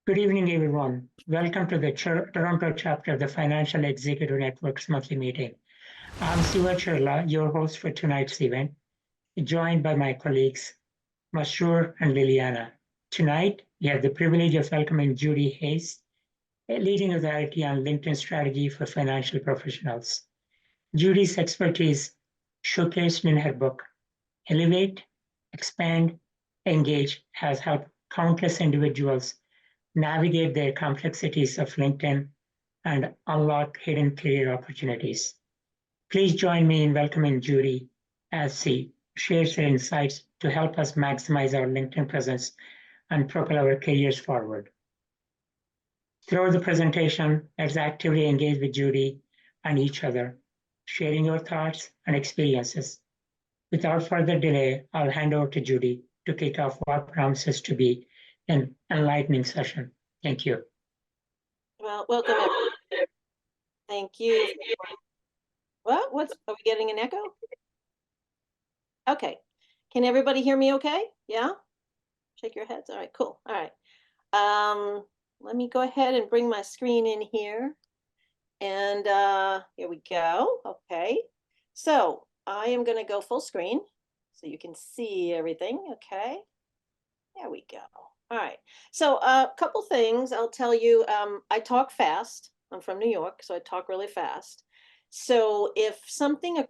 Good evening, everyone. Welcome to the Toronto chapter of the Financial Executive Network's monthly meeting. I'm Siva Chirla, your host for tonight's event, joined by my colleagues Masroor and Liliana. Tonight, we have the privilege of welcoming Judy Hayes, a leading authority on LinkedIn strategy for financial professionals. Judy's expertise, showcased in her book, Elevate, Expand, Engage, has helped countless individuals navigate the complexities of LinkedIn and unlock hidden career opportunities. Please join me in welcoming Judy as she shares her insights to help us maximize our LinkedIn presence and propel our careers forward. Throughout the presentation, let's actively engage with Judy and each other, sharing your thoughts and experiences. Without further delay, I'll hand over to Judy to kick off what promises to be an enlightening session. Thank you. Well, welcome everyone. Thank you. Well, are we getting an echo? Okay. Can everybody hear me okay? Yeah? Shake your heads. All right, cool. All right. Let me go ahead and bring my screen in here. And here we go. Okay. So I am going to go full screen so you can see everything. Okay. There we go. All right. So a couple things I'll tell you. I talk fast. I'm from New York, so I talk really fast. So if something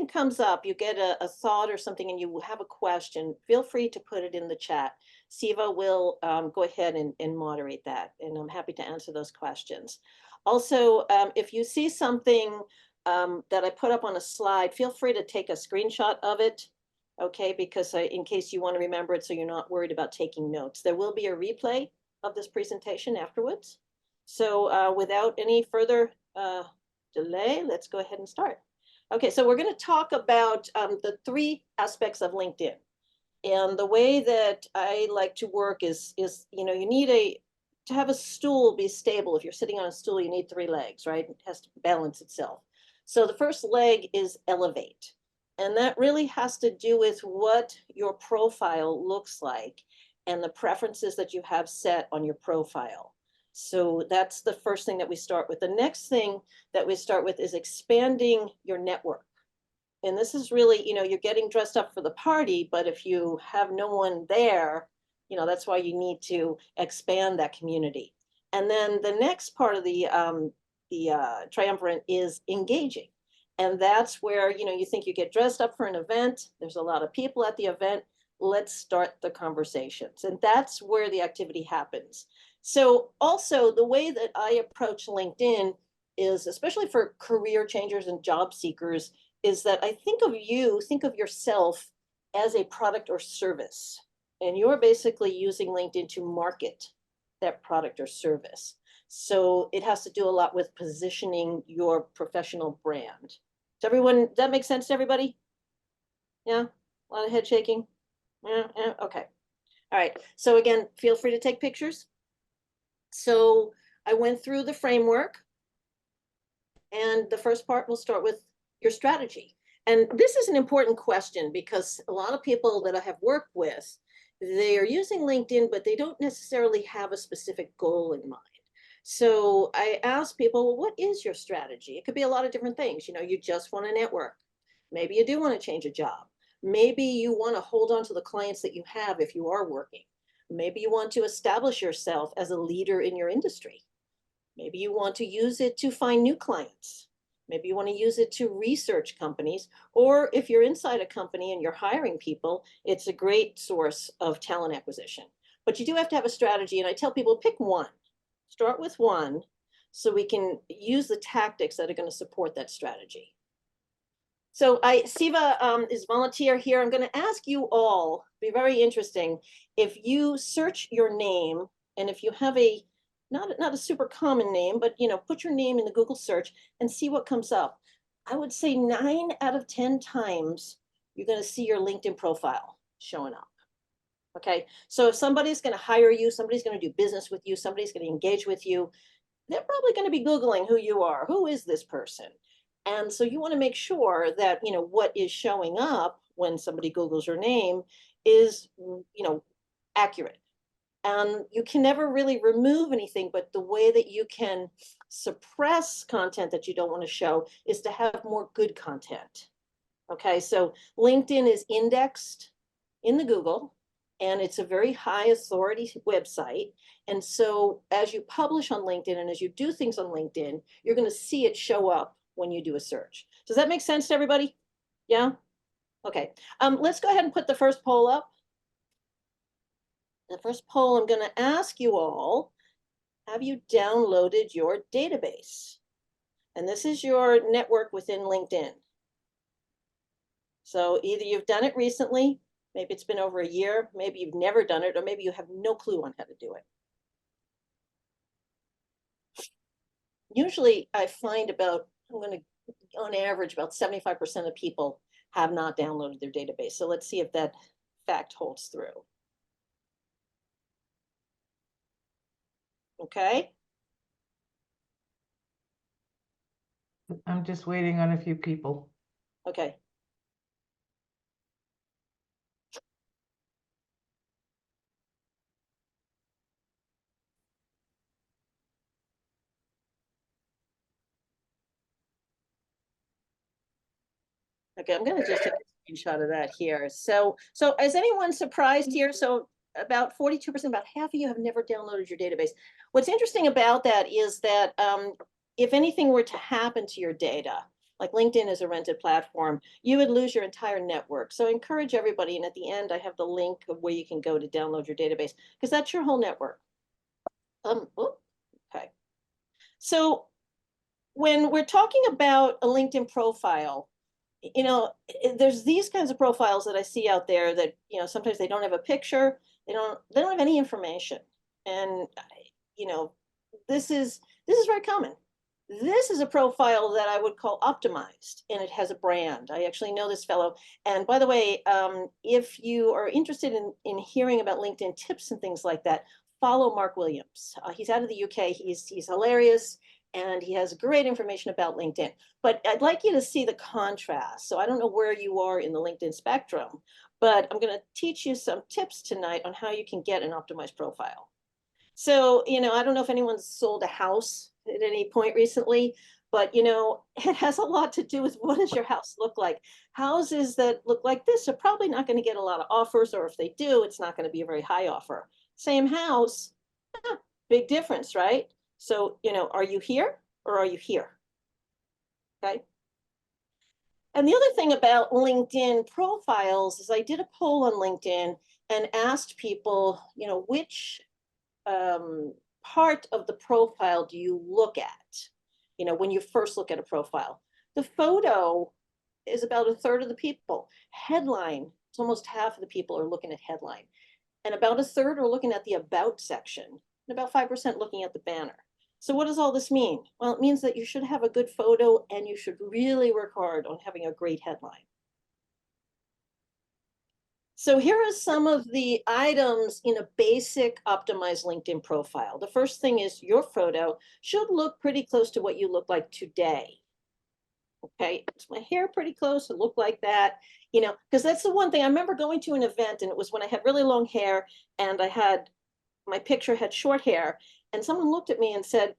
comes up, you get a thought or something and you have a question, feel free to put it in the chat. Siva will go ahead and moderate that, and I'm happy to answer those questions. Also, if you see something that I put up on a slide, feel free to take a screenshot of it. Okay, because in case you want to remember it so you're not worried about taking notes. There will be a replay of this presentation afterwards. So without any further delay, let's go ahead and start. Okay, so we're going to talk about the three aspects of LinkedIn. And the way that I like to work is you need to have a stool be stable. If you're sitting on a stool, you need three legs, right? It has to balance itself. So the first leg is elevate. And that really has to do with what your profile looks like and the preferences that you have set on your profile. So that's the first thing that we start with. The next thing that we start with is expanding your network. And this is really, you're getting dressed up for the party, but if you have no one there, that's why you need to expand that community. And then the next part of the triumvirate is engaging. And that's where, you think you get dressed up for an event. There's a lot of people at the event. Let's start the conversations. And that's where the activity happens. So also the way that I approach LinkedIn is, especially for career changers and job seekers, is that I think of yourself as a product or service. And you're basically using LinkedIn to market that product or service. So it has to do a lot with positioning your professional brand. Does that make sense to everybody? Yeah, a lot of head shaking. Yeah, okay. All right, so again, feel free to take pictures. So I went through the framework, and the first part will start with your strategy. And this is an important question because a lot of people that I have worked with, they are using LinkedIn, but they don't necessarily have a specific goal in mind. So I ask people, well, what is your strategy? It could be a lot of different things. You just want to network. Maybe you do want to change a job. Maybe you want to hold on to the clients that you have if you are working. Maybe you want to establish yourself as a leader in your industry. Maybe you want to use it to find new clients. Maybe you want to use it to research companies. Or if you're inside a company and you're hiring people, it's a great source of talent acquisition. But you do have to have a strategy. And I tell people, pick one. Start with one so we can use the tactics that are going to support that strategy. So Siva is volunteer here. I'm going to ask you all, be very interesting, if you search your name and if you have not a super common name, but put your name in the Google search and see what comes up. I would say 9 out of 10 times you're going to see your LinkedIn profile showing up. Okay, so if somebody's going to hire you, somebody's going to do business with you, somebody's going to engage with you, they're probably going to be Googling who you are. Who is this person? And so you want to make sure that, what is showing up when somebody Googles your name is, accurate. And you can never really remove anything, but the way that you can suppress content that you don't want to show is to have more good content. Okay, so LinkedIn is indexed in the Google, and it's a very high authority website. And so as you publish on LinkedIn and as you do things on LinkedIn, you're going to see it show up when you do a search. Does that make sense to everybody? Yeah? Okay. Let's go ahead and put the first poll up. The first poll, I'm going to ask you all, have you downloaded your database? And this is your network within LinkedIn. So either you've done it recently, maybe it's been over a year, maybe you've never done it, or maybe you have no clue on how to do it. Usually I find about, on average, about 75% of people have not downloaded their database. So let's see if that fact holds through. Okay. I'm just waiting on a few people. Okay. Okay, I'm going to just take a screenshot of that here. So is anyone surprised here? So about 42%, about half of you have never downloaded your database. What's interesting about that is that if anything were to happen to your data, like LinkedIn is a rented platform, you would lose your entire network. So I encourage everybody, and at the end, I have the link of where you can go to download your database, because that's your whole network. Okay. So when we're talking about a LinkedIn profile, you know, there's these kinds of profiles that I see out there that, you know, sometimes they don't have a picture, they don't have any information. And, you know, this is very common. This is a profile that I would call optimized, and it has a brand. I actually know this fellow. And by the way, if you are interested in hearing about LinkedIn tips and things like that, follow Mark Williams. He's out of the UK. He's hilarious, and he has great information about LinkedIn. But I'd like you to see the contrast. So I don't know where you are in the LinkedIn spectrum, but I'm going to teach you some tips tonight on how you can get an optimized profile. So, you know, I don't know if anyone's sold a house at any point recently, but, you know, it has a lot to do with what does your house look like? Houses that look like this are probably not going to get a lot of offers, or if they do, it's not going to be a very high offer. Same house, big difference, right? So, you know, are you here or are you here? Okay. And the other thing about LinkedIn profiles is I did a poll on LinkedIn and asked people, you know, which part of the profile do you look at, you know, when you first look at a profile? The photo is about a third of the people. Headline, it's almost half of the people are looking at headline. And about a third are looking at the about section, and about 5% looking at the banner. So what does all this mean? Well, it means that you should have a good photo and you should really work hard on having a great headline. So here are some of the items in a basic optimized LinkedIn profile. The first thing is your photo should look pretty close to what you look like today. Okay, is my hair pretty close? It looked like that, you know, because that's the one thing. I remember going to an event, and it was when I had really long hair and I had, my picture had short hair, and someone looked at me and said,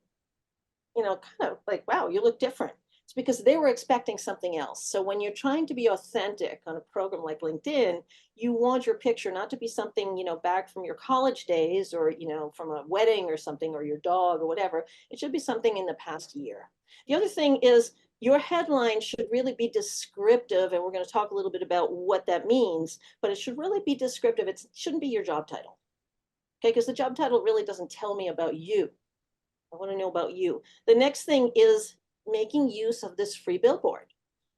you know, kind of like, wow, you look different. It's because they were expecting something else. So when you're trying to be authentic on a program like LinkedIn, you want your picture not to be something, you know, back from your college days, or, you know, from a wedding or something, or your dog or whatever. It should be something in the past year. The other thing is your headline should really be descriptive, and we're going to talk a little bit about what that means, but it should really be descriptive. It shouldn't be your job title. Okay, because the job title really doesn't tell me about you. I want to know about you. The next thing is making use of this free billboard.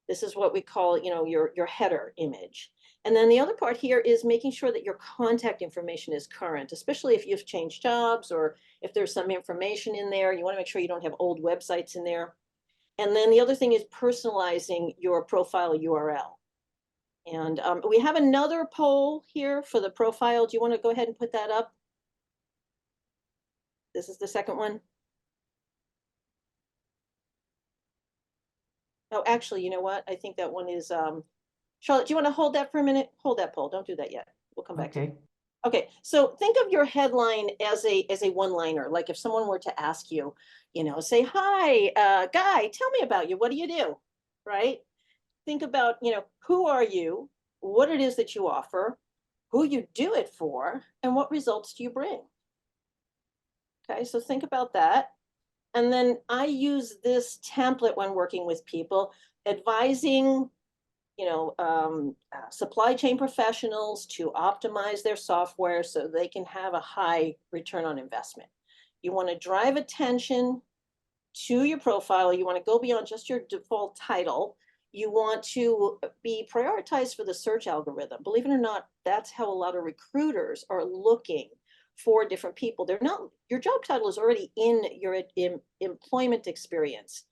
This is what we call, you know, your header image. And then the other part here is making sure that your contact information is current, especially if you've changed jobs or if there's some information in there. You want to make sure you don't have old websites in there. And then the other thing is personalizing your profile URL. And we have another poll here for the profile. Do you want to go ahead and put that up? This is the second one. Oh, actually, you know what? I think that one is, Charlotte, do you want to hold that for a minute? Hold that poll. Don't do that yet. We'll come back to it. Okay. Okay, so think of your headline as a one-liner. Like if someone were to ask you, say, "Hi, Guy, tell me about you. What do you do?" Right? Think about, who are you, what it is that you offer, who you do it for, and what results do you bring? Okay, so think about that. And then I use this template when working with people, advising, supply chain professionals to optimize their software so they can have a high return on investment. You want to drive attention to your profile. You want to go beyond just your default title. You want to be prioritized for the search algorithm. Believe it or not, that's how a lot of recruiters are looking for different people. They're not, your job title is already in your employment experience.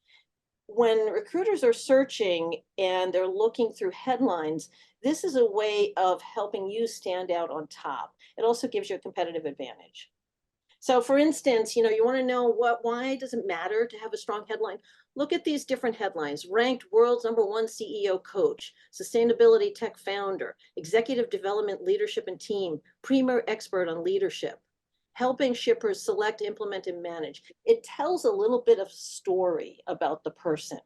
When recruiters are searching and they're looking through headlines, this is a way of helping you stand out on top. It also gives you a competitive advantage. So for instance, you want to know why does it matter to have a strong headline? Look at these different headlines: ranked world's #1 CEO coach, sustainability tech founder, executive development leadership and team, premier expert on leadership, helping shippers select, implement, and manage. It tells a little bit of story about the person.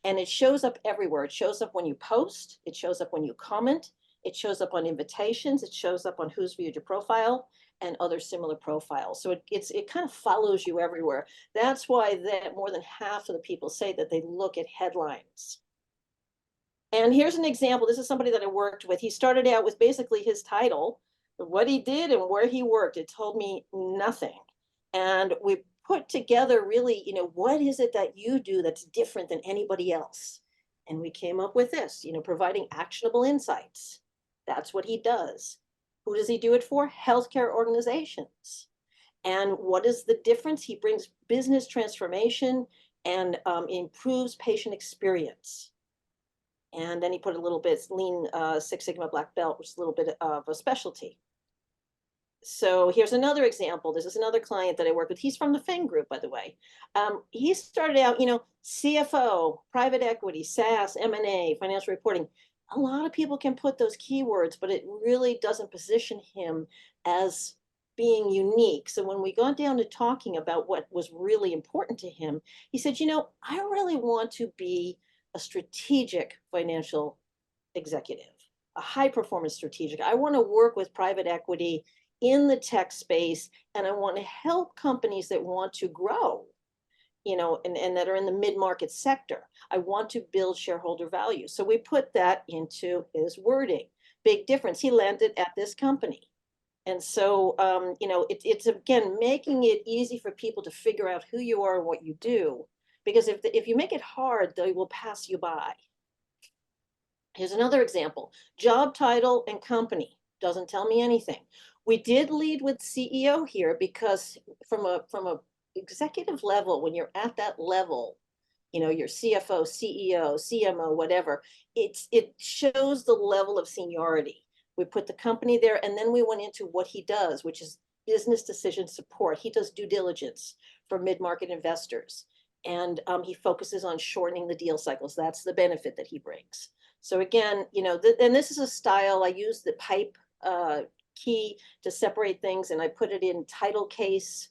And it shows up everywhere. It shows up when you post, it shows up when you comment, it shows up on invitations, it shows up on who's viewed your profile and other similar profiles. So it kind of follows you everywhere. That's why that more than half of the people say that they look at headlines. And here's an example. This is somebody that I worked with. He started out with basically his title, what he did and where he worked. It told me nothing. And we put together really, what is it that you do that's different than anybody else? And we came up with this, providing actionable insights. That's what he does. Who does he do it for? Healthcare organizations. And what is the difference? He brings business transformation and improves patient experience. And then he put a little bit Lean Six Sigma Black Belt, which is a little bit of a specialty. So here's another example. This is another client that I work with. He's from the Feng Group, by the way. He started out, CFO, private equity, SaaS, M&A, financial reporting. A lot of people can put those keywords, but it really doesn't position him as being unique. So when we got down to talking about what was really important to him, he said, I really want to be a strategic financial executive, a high performance strategic. I want to work with private equity in the tech space, and I want to help companies that want to grow, and that are in the mid-market sector. I want to build shareholder value. So we put that into his wording. Big difference. He landed at this company. And so, it's again, making it easy for people to figure out who you are and what you do. Because if you make it hard, they will pass you by. Here's another example. Job title and company doesn't tell me anything. We did lead with CEO here because from a executive level, when you're at that level, your CFO, CEO, CMO, whatever, it shows the level of seniority. We put the company there, and then we went into what he does, which is business decision support. He does due diligence for mid-market investors, and he focuses on shortening the deal cycles. That's the benefit that he brings. So again, and this is a style. I use the pipe key to separate things, and I put it in title case,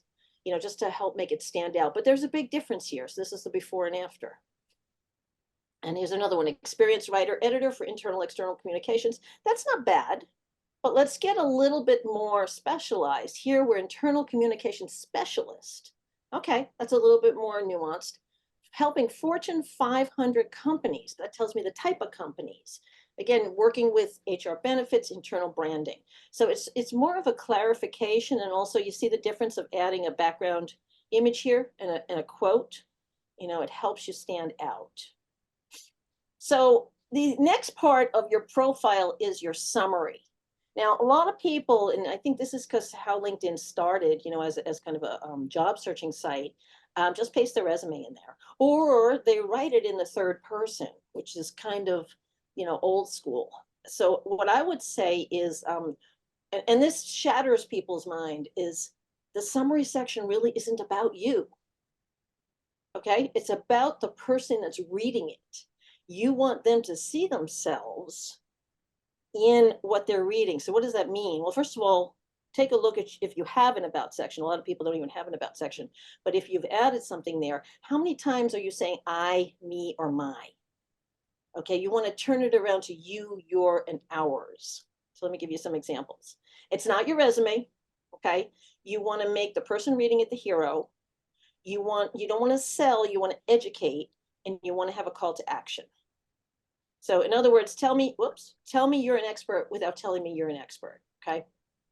just to help make it stand out. But there's a big difference here. So this is the before and after. And here's another one: experienced writer, editor for internal, external communications. That's not bad, but let's get a little bit more specialized. Here we're internal communications specialist. Okay, that's a little bit more nuanced. Helping Fortune 500 companies. That tells me the type of companies. Again, working with HR benefits, internal branding. So it's more of a clarification, and also you see the difference of adding a background image here and a quote. It helps you stand out. So the next part of your profile is your summary. Now, a lot of people, and I think this is because how LinkedIn started, as kind of a job searching site, just paste their resume in there, or they write it in the third person, which is kind of, old school. So what I would say is, and this shatters people's mind, is the summary section really isn't about you. Okay, it's about the person that's reading it. You want them to see themselves in what they're reading. So what does that mean? Well, first of all, take a look at if you have an about section. A lot of people don't even have an about section, but if you've added something there, how many times are you saying I, me, or my? Okay, you want to turn it around to you, your, and ours. So let me give you some examples. It's not your resume, okay? You want to make the person reading it the hero. You don't want to sell, you want to educate, and you want to have a call to action. So in other words, tell me you're an expert without telling me you're an expert, okay?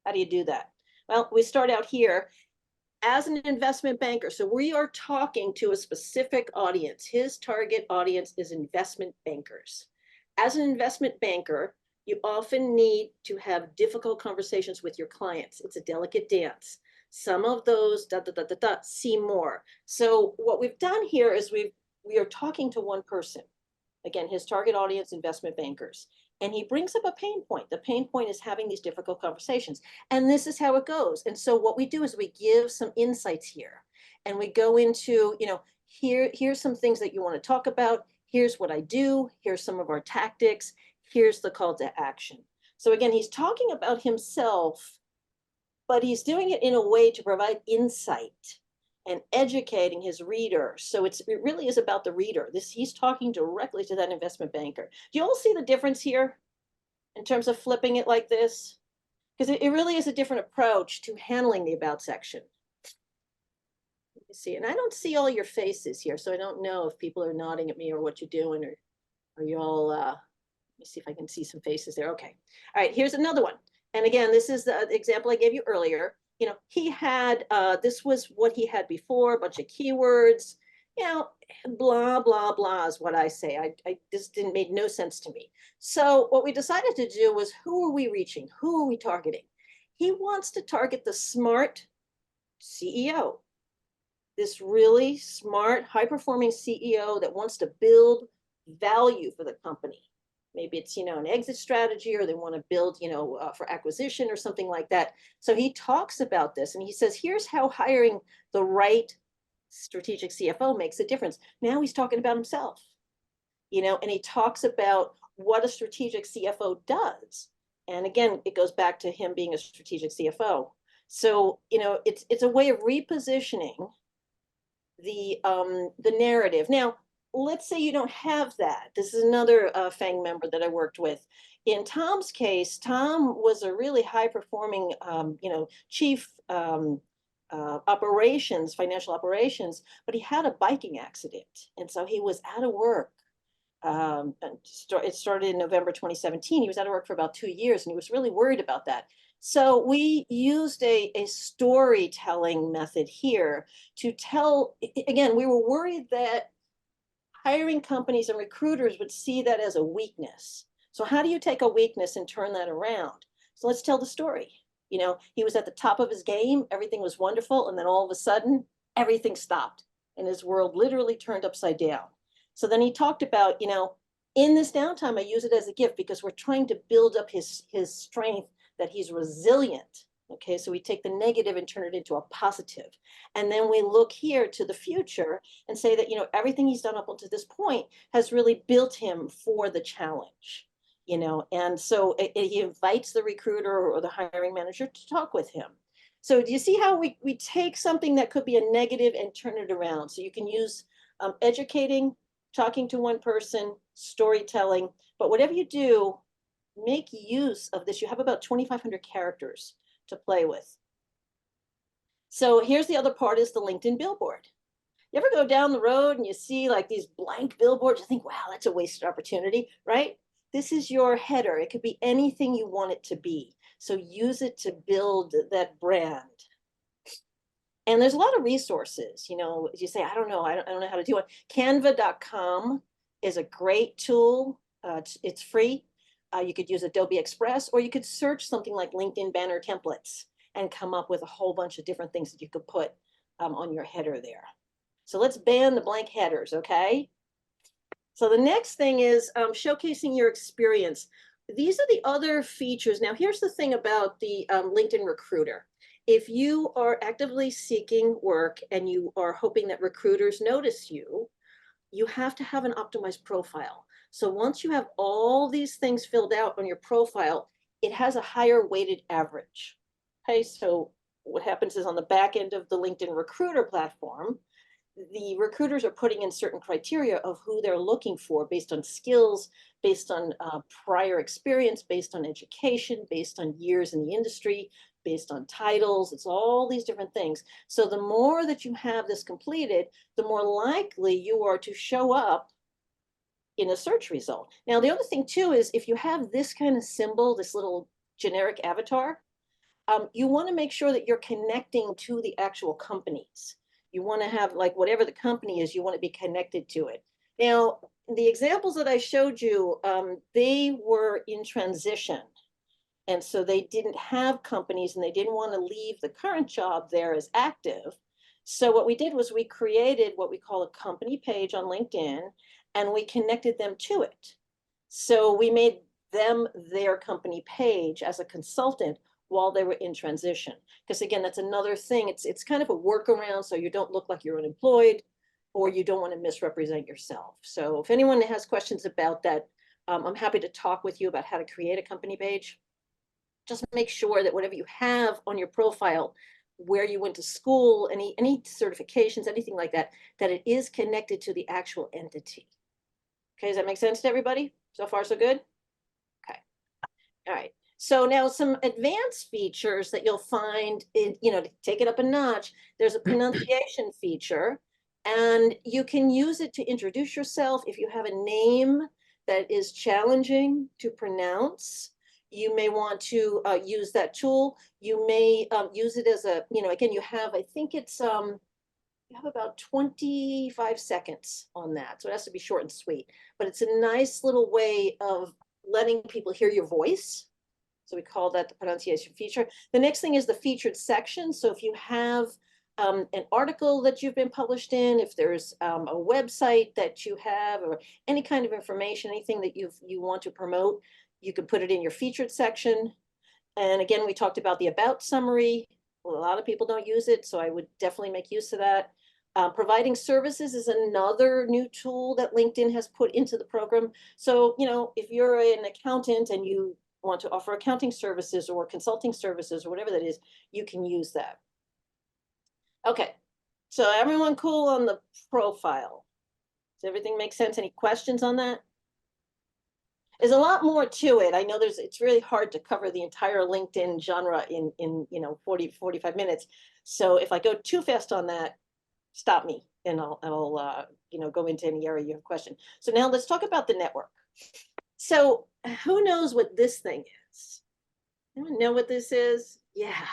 How do you do that? Well, we start out here as an investment banker. So we are talking to a specific audience. His target audience is investment bankers. As an investment banker, you often need to have difficult conversations with your clients. It's a delicate dance. Some of those see more. So what we've done here is we are talking to one person. Again, his target audience, investment bankers. And he brings up a pain point. The pain point is having these difficult conversations. And this is how it goes. And so what we do is we give some insights here. And we go into, here's some things that you want to talk about. Here's what I do. Here's some of our tactics. Here's the call to action. So again, he's talking about himself, but he's doing it in a way to provide insight and educating his reader. So it really is about the reader. He's talking directly to that investment banker. Do you all see the difference here in terms of flipping it like this? Because it really is a different approach to handling the about section. Let me see, and I don't see all your faces here, so I don't know if people are nodding at me or what you're doing, or are you all, let me see if I can see some faces there. Okay, all right, here's another one. And again, this is the example I gave you earlier. He had, this was what he had before, a bunch of keywords, blah, blah, blah is what I say. This made no sense to me. So what we decided to do was, who are we reaching? Who are we targeting? He wants to target the smart CEO, this really smart, high-performing CEO that wants to build value for the company. Maybe it's, an exit strategy, or they want to build, for acquisition or something like that. So he talks about this and he says, here's how hiring the right strategic CFO makes a difference. Now he's talking about himself, and he talks about what a strategic CFO does. And again, it goes back to him being a strategic CFO. So, it's a way of repositioning the narrative. Now, let's say you don't have that. This is another FANG member that I worked with. In Tom's case, Tom was a really high-performing, chief operations, financial operations, but he had a biking accident, and so he was out of work. It started in November 2017. He was out of work for about 2 years, and he was really worried about that. So we used a storytelling method here to tell. Again, we were worried that hiring companies and recruiters would see that as a weakness. So how do you take a weakness and turn that around? So let's tell the story. He was at the top of his game, everything was wonderful, and then all of a sudden, everything stopped, and his world literally turned upside down. So then he talked about, in this downtime, I use it as a gift because we're trying to build up his strength, that he's resilient. Okay, so we take the negative and turn it into a positive. And then we look here to the future and say that, everything he's done up until this point has really built him for the challenge, and so he invites the recruiter or the hiring manager to talk with him. So do you see how we take something that could be a negative and turn it around? So you can use educating, talking to one person, storytelling, but whatever you do, make use of this. You have about 2,500 characters to play with. So here's the other part, is the LinkedIn billboard. You ever go down the road and you see like these blank billboards? You think, wow, that's a wasted opportunity, right? This is your header. It could be anything you want it to be. So use it to build that brand. And there's a lot of resources, you say, I don't know how to do it. Canva.com is a great tool. It's free. You could use Adobe Express, or you could search something like LinkedIn banner templates and come up with a whole bunch of different things that you could put on your header there. So let's ban the blank headers, okay? So the next thing is showcasing your experience. These are the other features. Now, here's the thing about the LinkedIn Recruiter. If you are actively seeking work and you are hoping that recruiters notice you, you have to have an optimized profile. So once you have all these things filled out on your profile, it has a higher weighted average. Okay, so what happens is on the back end of the LinkedIn Recruiter platform, the recruiters are putting in certain criteria of who they're looking for based on skills, based on prior experience, based on education, based on years in the industry, based on titles. It's all these different things. So the more that you have this completed, the more likely you are to show up in a search result. Now, the other thing too is if you have this kind of symbol, this little generic avatar, you want to make sure that you're connecting to the actual companies. You want to have, like, whatever the company is, you want to be connected to it. Now, the examples that I showed you, they were in transition. And so they didn't have companies and they didn't want to leave the current job there as active. So what we did was we created what we call a company page on LinkedIn, and we connected them to it. So we made them their company page as a consultant while they were in transition. Because again, that's another thing. It's kind of a workaround so you don't look like you're unemployed or you don't want to misrepresent yourself. So if anyone has questions about that, I'm happy to talk with you about how to create a company page. Just make sure that whatever you have on your profile, where you went to school, any certifications, anything like that, that it is connected to the actual entity. Okay, does that make sense to everybody? So far, so good? Okay. All right. So now some advanced features that you'll find in, to take it up a notch, there's a pronunciation feature, and you can use it to introduce yourself. If you have a name that is challenging to pronounce, you may want to use that tool. You may use it as a, again, you have, I think it's, you have about 25 seconds on that. So it has to be short and sweet, but it's a nice little way of letting people hear your voice. So we call that the pronunciation feature. The next thing is the featured section. So if you have an article that you've been published in, if there's a website that you have, or any kind of information, anything that you want to promote, you can put it in your featured section. And again, we talked about the about summary. Well, a lot of people don't use it, so I would definitely make use of that. Providing services is another new tool that LinkedIn has put into the program. So, if you're an accountant and you want to offer accounting services or consulting services or whatever that is, you can use that. Okay, so everyone cool on the profile? Does everything make sense? Any questions on that? There's a lot more to it. I know it's really hard to cover the entire LinkedIn genre in 45 minutes. So if I go too fast on that, stop me and I'll go into any area you have a question. So now let's talk about the network. So who knows what this thing is? Anyone know what this is? Yeah,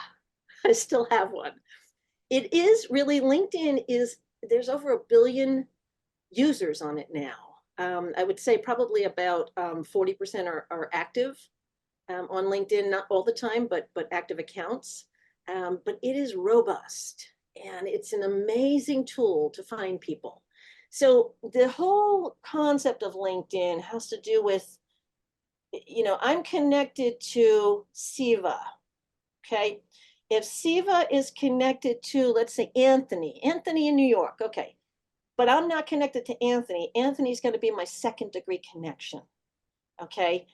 I still have one. It is really, LinkedIn there's over 1 billion users on it now. I would say probably about 40% are active on LinkedIn, not all the time, but active accounts. But it is robust and it's an amazing tool to find people. So the whole concept of LinkedIn has to do with, I'm connected to Siva, okay? If Siva is connected to, let's say, Anthony in New York, okay, but I'm not connected to Anthony. Anthony's going to be my second degree connection, okay?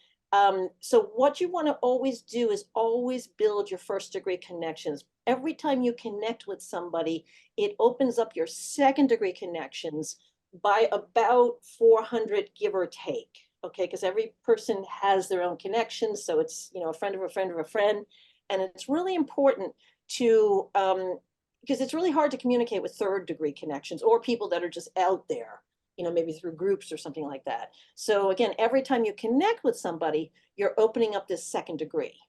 So what you want to always do is always build your first degree connections. Every time you connect with somebody, it opens up your second degree connections by about 400, give or take, okay? Because every person has their own connections. So it's, a friend of a friend of a friend. And it's really important to, because it's really hard to communicate with third degree connections or people that are just out there, maybe through groups or something like that. So again, every time you connect with somebody, you're opening up this second degree.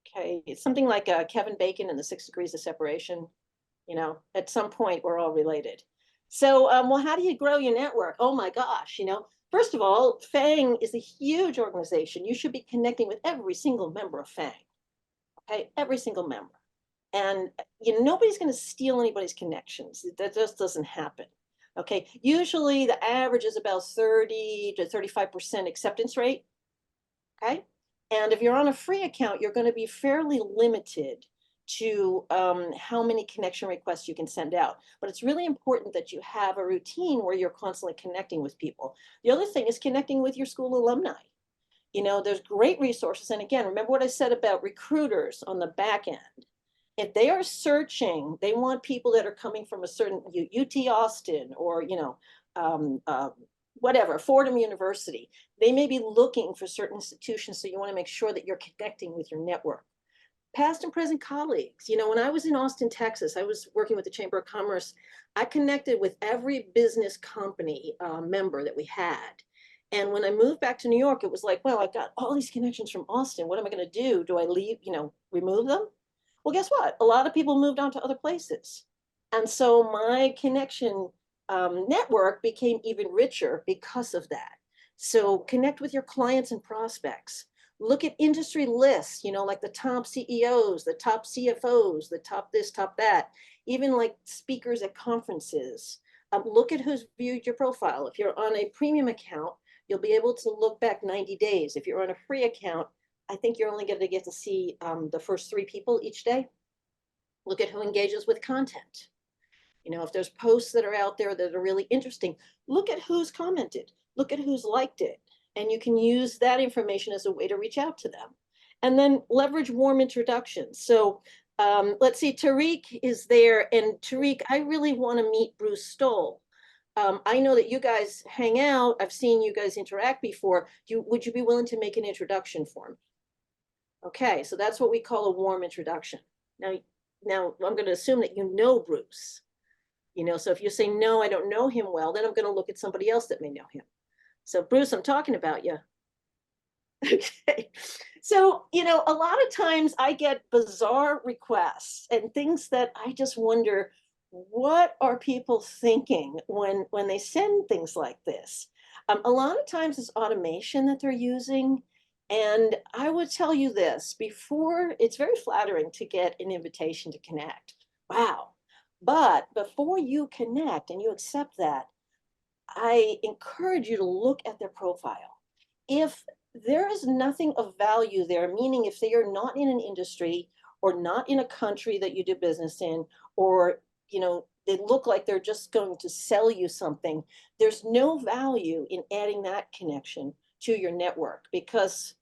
Okay, it's something like Kevin Bacon and the 6 degrees of separation. At some point we're all related. So, well, how do you grow your network? Oh my gosh, first of all, FANG is a huge organization. You should be connecting with every single member of FANG. Okay, every single member. And nobody's going to steal anybody's connections. That just doesn't happen. Okay, usually the average is about 30 to 35% acceptance rate. Okay, and if you're on a free account, you're going to be fairly limited to how many connection requests you can send out. But it's really important that you have a routine where you're constantly connecting with people. The other thing is connecting with your school alumni. You know, there's great resources. And again, remember what I said about recruiters on the back end. If they are searching, they want people that are coming from a certain UT Austin or, you know, whatever, Fordham University. They may be looking for certain institutions. So you want to make sure that you're connecting with your network. Past and present colleagues. You know, when I was in Austin, Texas, I was working with the Chamber of Commerce. I connected with every business company member that we had. And when I moved back to New York, it was like, well, I've got all these connections from Austin. What am I going to do? Do I leave, you know, remove them? Well, guess what? A lot of people moved on to other places. And so my connection network became even richer because of that. So connect with your clients and prospects. Look at industry lists, you know, like the top CEOs, the top CFOs, the top this, top that, even like speakers at conferences. Look at who's viewed your profile. If you're on a premium account, you'll be able to look back 90 days. If you're on a free account, I think you're only going to get to see the first 3 people each day. Look at who engages with content. You know, if there's posts that are out there that are really interesting, look at who's commented, look at who's liked it. And you can use that information as a way to reach out to them. And then leverage warm introductions. So let's see, Tariq is there. And Tariq, I really want to meet Bruce Stoll. I know that you guys hang out. I've seen you guys interact before. Would you be willing to make an introduction for me? Okay, so that's what we call a warm introduction. Now I'm going to assume that you know Bruce. You know, so if you say, no, I don't know him well, then I'm going to look at somebody else that may know him. So Bruce, I'm talking about you. Okay. So, you know, a lot of times I get bizarre requests and things that I just wonder, what are people thinking when they send things like this? A lot of times it's automation that they're using. And I would tell you this, before, it's very flattering to get an invitation to connect. Wow. But before you connect and you accept that, I encourage you to look at their profile. If there is nothing of value there, meaning if they are not in an industry or not in a country that you do business in, or, you know, they look like they're just going to sell you something, there's no value in adding that connection to your network, because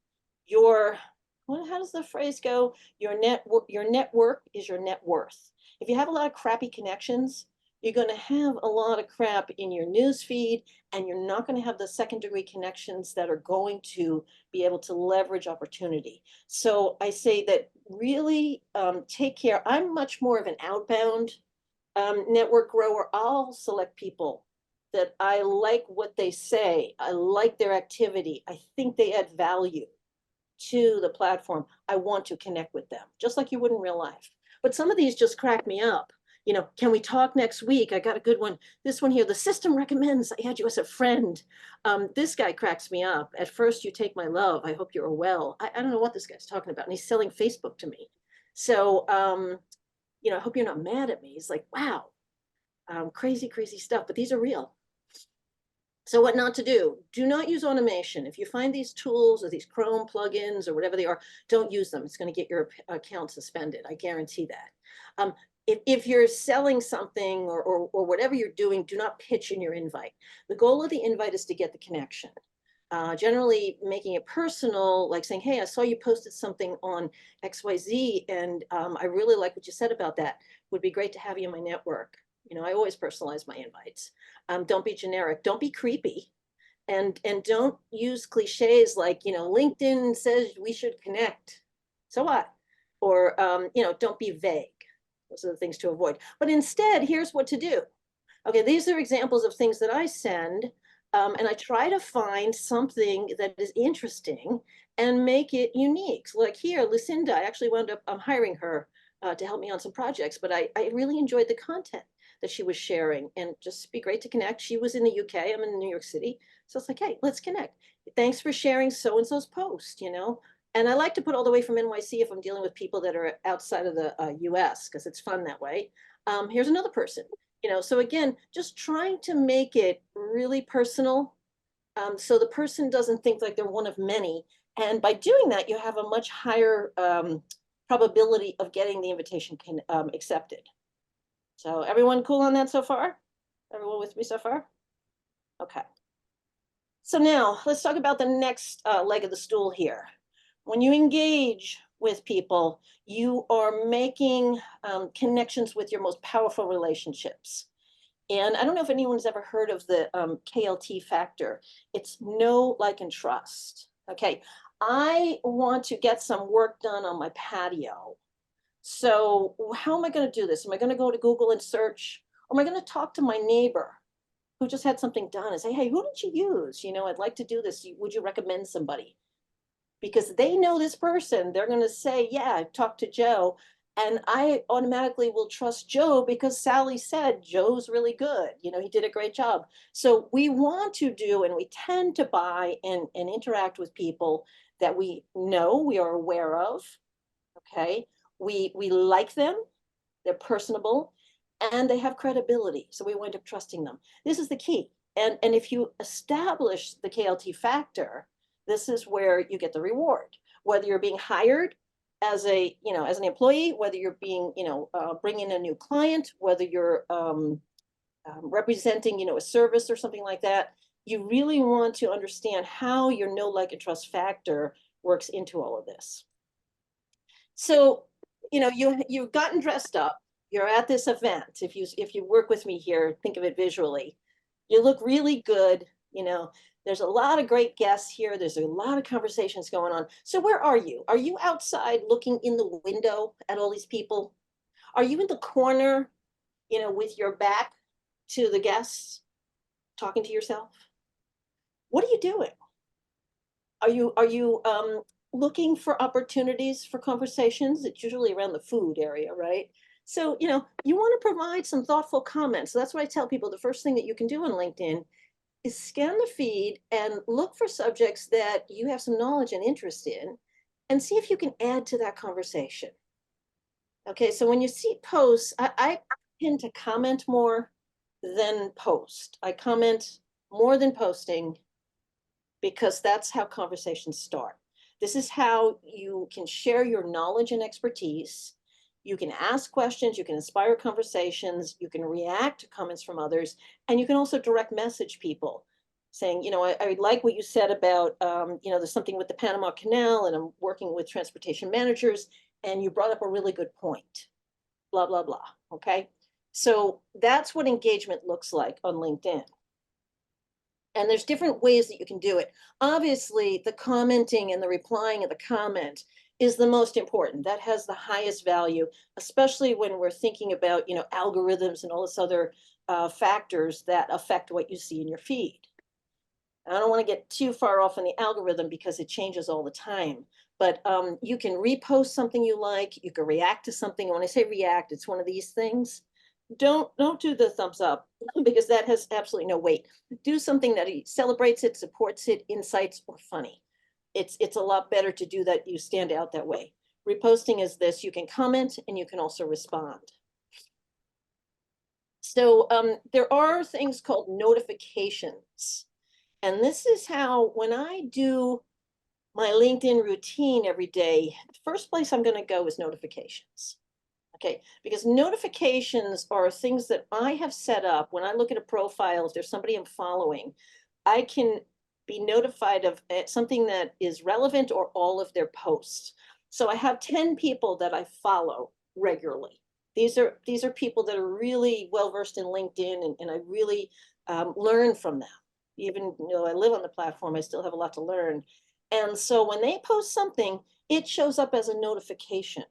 how does the phrase go? Your network is your net worth. If you have a lot of crappy connections, you're going to have a lot of crap in your news feed, and you're not going to have the second-degree connections that are going to be able to leverage opportunity. So I say that really take care. I'm much more of an outbound network grower. I'll select people that I like what they say. I like their activity. I think they add value to the platform. I want to connect with them, just like you would in real life. But some of these just crack me up. You know, can we talk next week? I got a good one. This one here, the system recommends I add you as a friend. This guy cracks me up. At first, you take my love. I hope you're well. I don't know what this guy's talking about. And he's selling Facebook to me. So, you know, I hope you're not mad at me. He's like, wow, crazy, crazy stuff. But these are real. So what not to do? Do not use automation. If you find these tools or these Chrome plugins or whatever they are, don't use them. It's going to get your account suspended. I guarantee that. If you're selling something or whatever you're doing, do not pitch in your invite. The goal of the invite is to get the connection. Generally making it personal, like saying, hey, I saw you posted something on XYZ, and I really like what you said about that. Would be great to have you in my network. You know, I always personalize my invites. Don't be generic. Don't be creepy. And don't use cliches like, you know, LinkedIn says we should connect. So what? Or, you know, don't be vague. Those are the things to avoid. But instead, here's what to do. Okay, these are examples of things that I send. And I try to find something that is interesting and make it unique. So like here, Lucinda, I actually wound up hiring her to help me on some projects, but I really enjoyed the content that she was sharing, and just be great to connect. She was in the UK, I'm in New York City. So it's like, hey, let's connect. Thanks for sharing so-and-so's post, you know? And I like to put all the way from NYC if I'm dealing with people that are outside of the US, because it's fun that way. Here's another person, you know? So again, just trying to make it really personal, so the person doesn't think like they're one of many. And by doing that, you have a much higher probability of getting the invitation accepted. So everyone cool on that so far? Everyone with me so far? Okay. So now let's talk about the next leg of the stool here. When you engage with people, you are making connections with your most powerful relationships. And I don't know if anyone's ever heard of the KLT factor. It's know, like, and trust. Okay, I want to get some work done on my patio. So how am I going to do this? Am I going to go to Google and search? Or am I going to talk to my neighbor who just had something done and say, hey, who did you use? You know, I'd like to do this. Would you recommend somebody? Because they know this person. They're going to say, yeah, I've talked to Joe. And I automatically will trust Joe because Sally said Joe's really good. You know, he did a great job. So we want to do, and we tend to buy and interact with people that we know, we are aware of. Okay. We like them. They're personable and they have credibility. So we wind up trusting them. This is the key. And if you establish the KLT factor, this is where you get the reward. Whether you're being hired as a, you know, as an employee, whether you're being, you know, bringing a new client, whether you're representing, you know, a service or something like that, you really want to understand how your know, like, and trust factor works into all of this. So, you know, you've gotten dressed up. You're at this event. If you work with me here, think of it visually. You look really good. You know, there's a lot of great guests here. There's a lot of conversations going on. So where are you? Are you outside looking in the window at all these people? Are you in the corner, you know, with your back to the guests, talking to yourself? What are you doing? Are you looking for opportunities for conversations? It's usually around the food area, right? So, you know, you want to provide some thoughtful comments. So that's what I tell people. The first thing that you can do on LinkedIn is scan the feed and look for subjects that you have some knowledge and interest in and see if you can add to that conversation. Okay, so when you see posts, I tend to comment more than post. I comment more than posting because that's how conversations start. This is how you can share your knowledge and expertise. You can ask questions, you can inspire conversations, you can react to comments from others, and you can also direct message people saying, you know, I like what you said about, you know, there's something with the Panama Canal and I'm working with transportation managers and you brought up a really good point, blah, blah, blah, okay? So that's what engagement looks like on LinkedIn. And there's different ways that you can do it. Obviously, the commenting and the replying of the comment is the most important. That has the highest value, especially when we're thinking about, you know, algorithms and all this other factors that affect what you see in your feed. I don't want to get too far off on the algorithm because it changes all the time. But you can repost something you like. You can react to something. And when I say react, it's one of these things. Don't do the thumbs up because that has absolutely no weight. Do something that celebrates it, supports it, incites, or funny. It's a lot better to do that. You stand out that way. Reposting is this: you can comment and you can also respond. So there are things called notifications, and this is how when I do my LinkedIn routine every day, the first place I'm going to go is notifications. Okay, because notifications are things that I have set up. When I look at a profile, if there's somebody I'm following, I can be notified of something that is relevant or all of their posts. So I have 10 people that I follow regularly. These are people that are really well-versed in LinkedIn and I really learn from them. Even though I live on the platform, I still have a lot to learn. And so when they post something, it shows up as a notification.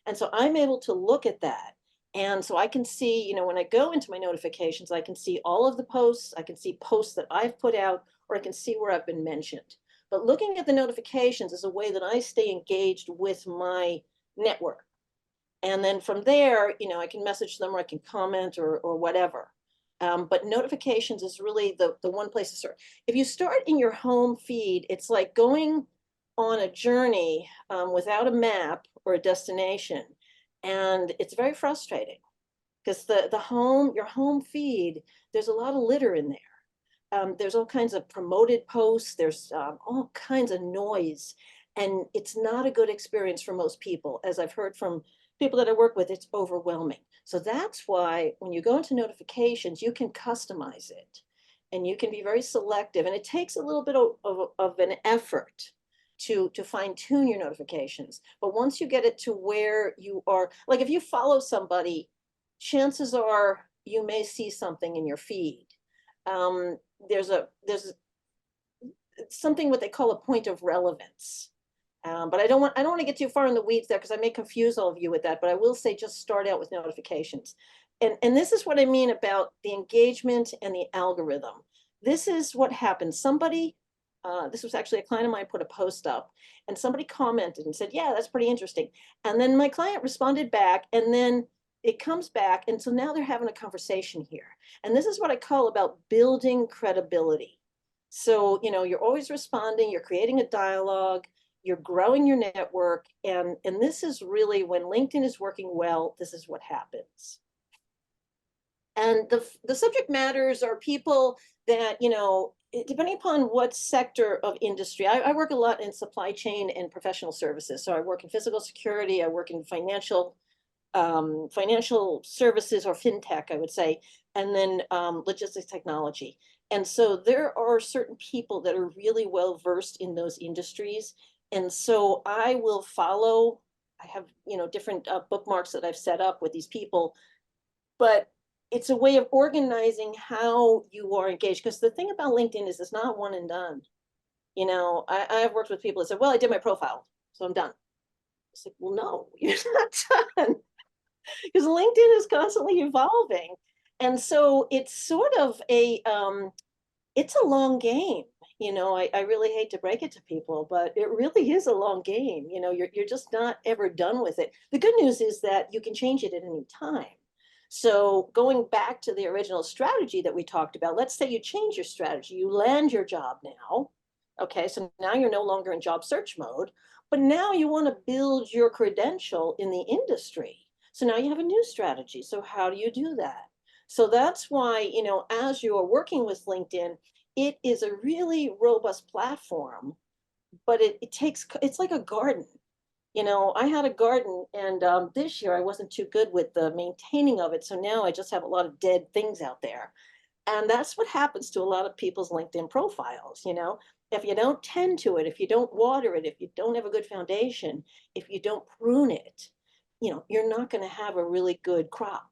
And so I'm able to look at that. And so I can see, you know, when I go into my notifications, I can see all of the posts. I can see posts that I've put out, or I can see where I've been mentioned. But looking at the notifications is a way that I stay engaged with my network. And then from there, you know, I can message them or I can comment or whatever. But notifications is really the one place to start. If you start in your home feed, it's like going on a journey without a map or a destination. And it's very frustrating because your home feed, there's a lot of litter in there. There's all kinds of promoted posts. There's all kinds of noise. And it's not a good experience for most people. As I've heard from people that I work with, it's overwhelming. So that's why when you go into notifications, you can customize it. and you can be very selective, and it takes a little bit of an effort to fine tune your notifications. But once you get it to where you are, like if you follow somebody, chances are you may see something in your feed. There's something what they call a point of relevance. But I don't want to get too far in the weeds there because I may confuse all of you with that, but I will say just start out with notifications. And this is what I mean about the engagement and the algorithm. This is what happens. Somebody, this was actually a client of mine put a post up, and somebody commented and said, yeah, that's pretty interesting. And then my client responded back, and then it comes back. And so now they're having a conversation here. And this is what I call about building credibility. So, you know, you're always responding, you're creating a dialogue, you're growing your network. And this is really when LinkedIn is working well, this is what happens. And the subject matters are people that, you know, depending upon what sector of industry, I work a lot in supply chain and professional services. So I work in physical security, I work in financial services or fintech, I would say, and then logistics technology. And so there are certain people that are really well versed in those industries. And so I will follow, I have, you know, different bookmarks that I've set up with these people, but it's a way of organizing how you are engaged. Because the thing about LinkedIn is it's not one and done. You know, I've worked with people that said, well, I did my profile, so I'm done. It's like, well, no, you're not done. Because LinkedIn is constantly evolving. And so it's sort of it's a long game. You know, I really hate to break it to people, but it really is a long game. You know, you're just not ever done with it. The good news is that you can change it at any time. So going back to the original strategy that we talked about, let's say you change your strategy, you land your job now. Okay, so now you're no longer in job search mode, but now you want to build your credential in the industry. So now you have a new strategy. So how do you do that? So that's why, you know, as you are working with LinkedIn, it is a really robust platform, but it's like a garden. You know, I had a garden, and this year I wasn't too good with the maintaining of it. So now I just have a lot of dead things out there. And that's what happens to a lot of people's LinkedIn profiles. You know, if you don't tend to it, if you don't water it, if you don't have a good foundation, if you don't prune it, you know, you're not going to have a really good crop.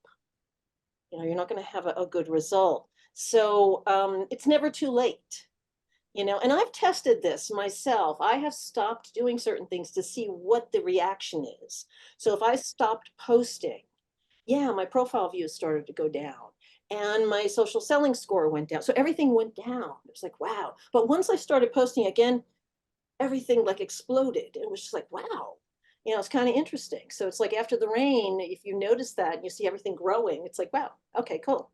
You know, you're not going to have a good result. So it's never too late. You know, and I've tested this myself. I have stopped doing certain things to see what the reaction is. So if I stopped posting, yeah, my profile views started to go down and my social selling score went down. So everything went down. It was like, wow. But once I started posting again, everything like exploded. It was just like, wow. You know, it's kind of interesting. So it's like after the rain, if you notice that and you see everything growing, it's like, wow, okay, cool.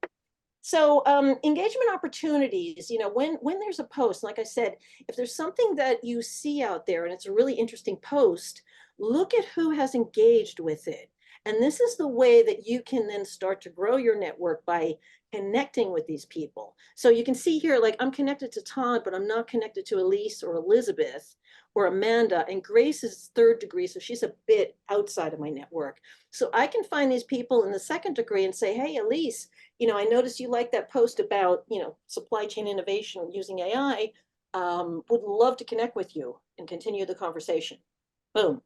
So engagement opportunities, you know, when there's a post, like I said, if there's something that you see out there and it's a really interesting post, look at who has engaged with it. And this is the way that you can then start to grow your network by connecting with these people. So you can see here, like I'm connected to Todd, but I'm not connected to Elise or Elizabeth or Amanda, and Grace is third degree, so she's a bit outside of my network. So I can find these people in the second degree and say, hey, Elise, you know, I noticed you like that post about, you know, supply chain innovation using AI. Would love to connect with you and continue the conversation. Boom.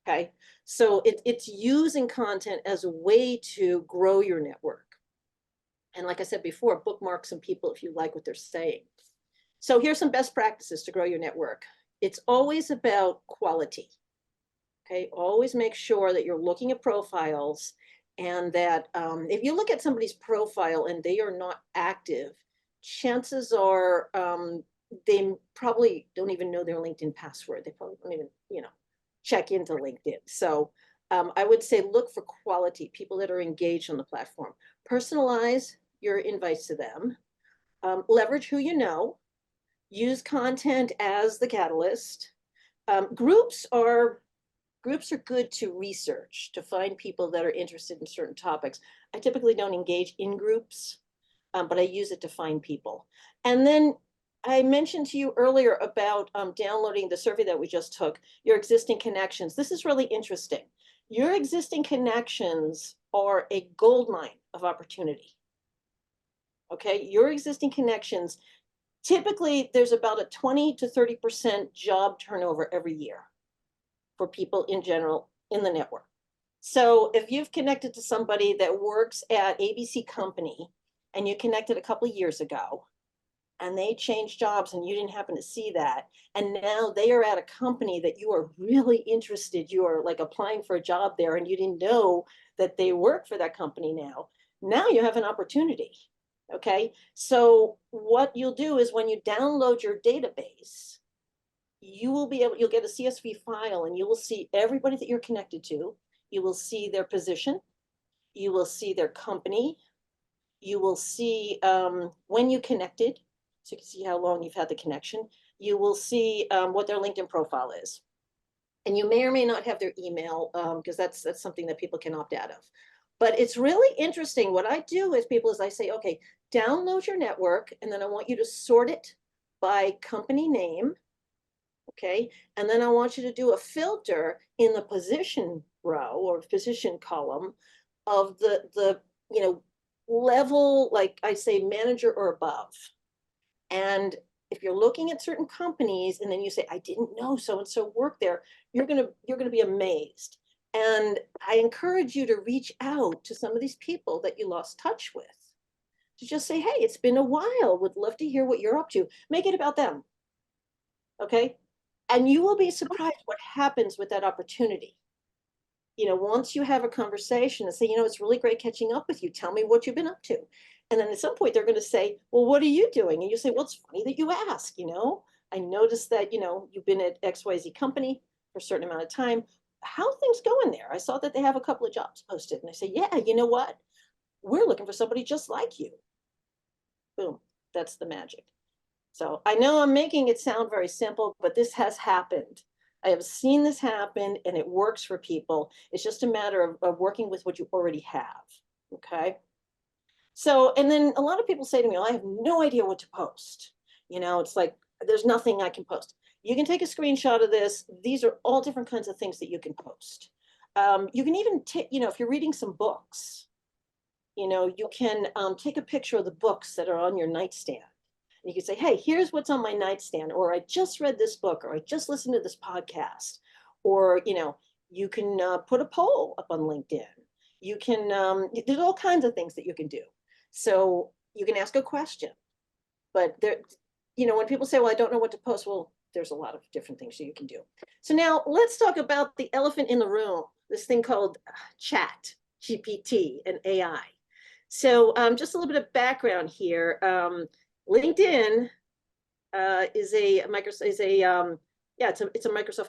Okay. So it's using content as a way to grow your network. And like I said before, bookmark some people if you like what they're saying. So here's some best practices to grow your network. It's always about quality. Okay. Always make sure that you're looking at profiles, and that if you look at somebody's profile and they are not active, chances are they probably don't even know their LinkedIn password. They probably don't even, you know, check into LinkedIn. So I would say look for quality, people that are engaged on the platform. Personalize your invites to them. Leverage who you know. Use content as the catalyst. Groups are good to research, to find people that are interested in certain topics. I typically don't engage in groups, but I use it to find people. And then I mentioned to you earlier about downloading the survey that we just took, your existing connections. This is really interesting. Your existing connections are a goldmine of opportunity. Okay, your existing connections, typically there's about a 20 to 30% job turnover every year for people in general in the network. So if you've connected to somebody that works at ABC company and you connected a couple of years ago and they changed jobs and you didn't happen to see that, and now they are at a company that you are really interested, you are like applying for a job there and you didn't know that they work for that company now you have an opportunity. Okay, so what you'll do is when you download your database, you'll get a CSV file and you will see everybody that you're connected to. You will see their position, you will see their company, you will see when you connected, so you can see how long you've had the connection. You will see what their LinkedIn profile is. And you may or may not have their email because that's something that people can opt out of. But it's really interesting. What I do with people is I say, okay, download your network, and then I want you to sort it by company name. Okay, and then I want you to do a filter in the position row or position column of the level, like I say, manager or above. And if you're looking at certain companies and then you say, I didn't know so and so worked there, you're gonna be amazed. And I encourage you to reach out to some of these people that you lost touch with, to just say, hey, it's been a while, would love to hear what you're up to. Make it about them. Okay, and you will be surprised what happens with that opportunity. Once you have a conversation and say, it's really great catching up with you. Tell me what you've been up to. And then at some point they're going to say, well, what are you doing? And you say, well, it's funny that you ask, I noticed that, you've been at XYZ company for a certain amount of time. How things going there? I saw that they have a couple of jobs posted. And I say, yeah, you know what? We're looking for somebody just like you. Boom. That's the magic. So I know I'm making it sound very simple, but this has happened. I have seen this happen and it works for people. It's just a matter of working with what you already have. Okay. So, and then a lot of people say to me, well, I have no idea what to post. It's like, there's nothing I can post. You can take a screenshot of this. These are all different kinds of things that you can post. You can even take, if you're reading some books, you can take a picture of the books that are on your nightstand. You can say, hey, here's what's on my nightstand, or I just read this book, or I just listened to this podcast, or, you can put a poll up on LinkedIn. You can, there's all kinds of things that you can do. So you can ask a question, but there, when people say, well, I don't know what to post, well, there's a lot of different things that you can do. So now let's talk about the elephant in the room, this thing called Chat GPT and AI. So just a little bit of background here. LinkedIn is a Microsoft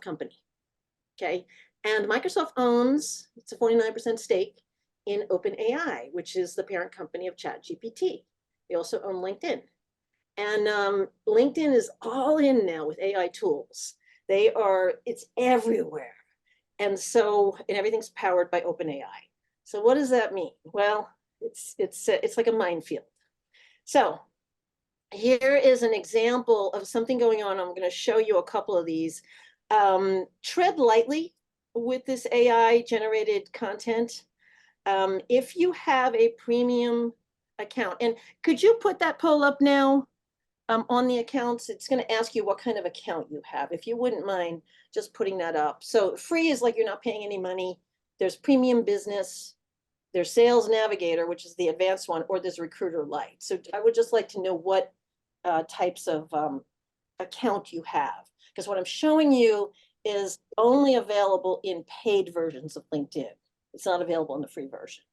company. Okay, and Microsoft owns, it's a 49% stake in OpenAI, which is the parent company of ChatGPT. They also own LinkedIn, and LinkedIn is all in now with AI tools. It's everywhere, and everything's powered by OpenAI. So what does that mean? Well, it's like a minefield. So here is an example of something going on. I'm going to show you a couple of these. Tread lightly with this AI generated content. If you have a premium account, and could you put that poll up now on the accounts? It's going to ask you what kind of account you have, if you wouldn't mind just putting that up. So free is like you're not paying any money. There's premium business. There's Sales Navigator, which is the advanced one, or there's Recruiter Lite. So I would just like to know what types of account you have, because what I'm showing you is only available in paid versions of LinkedIn. It's not available in the free version.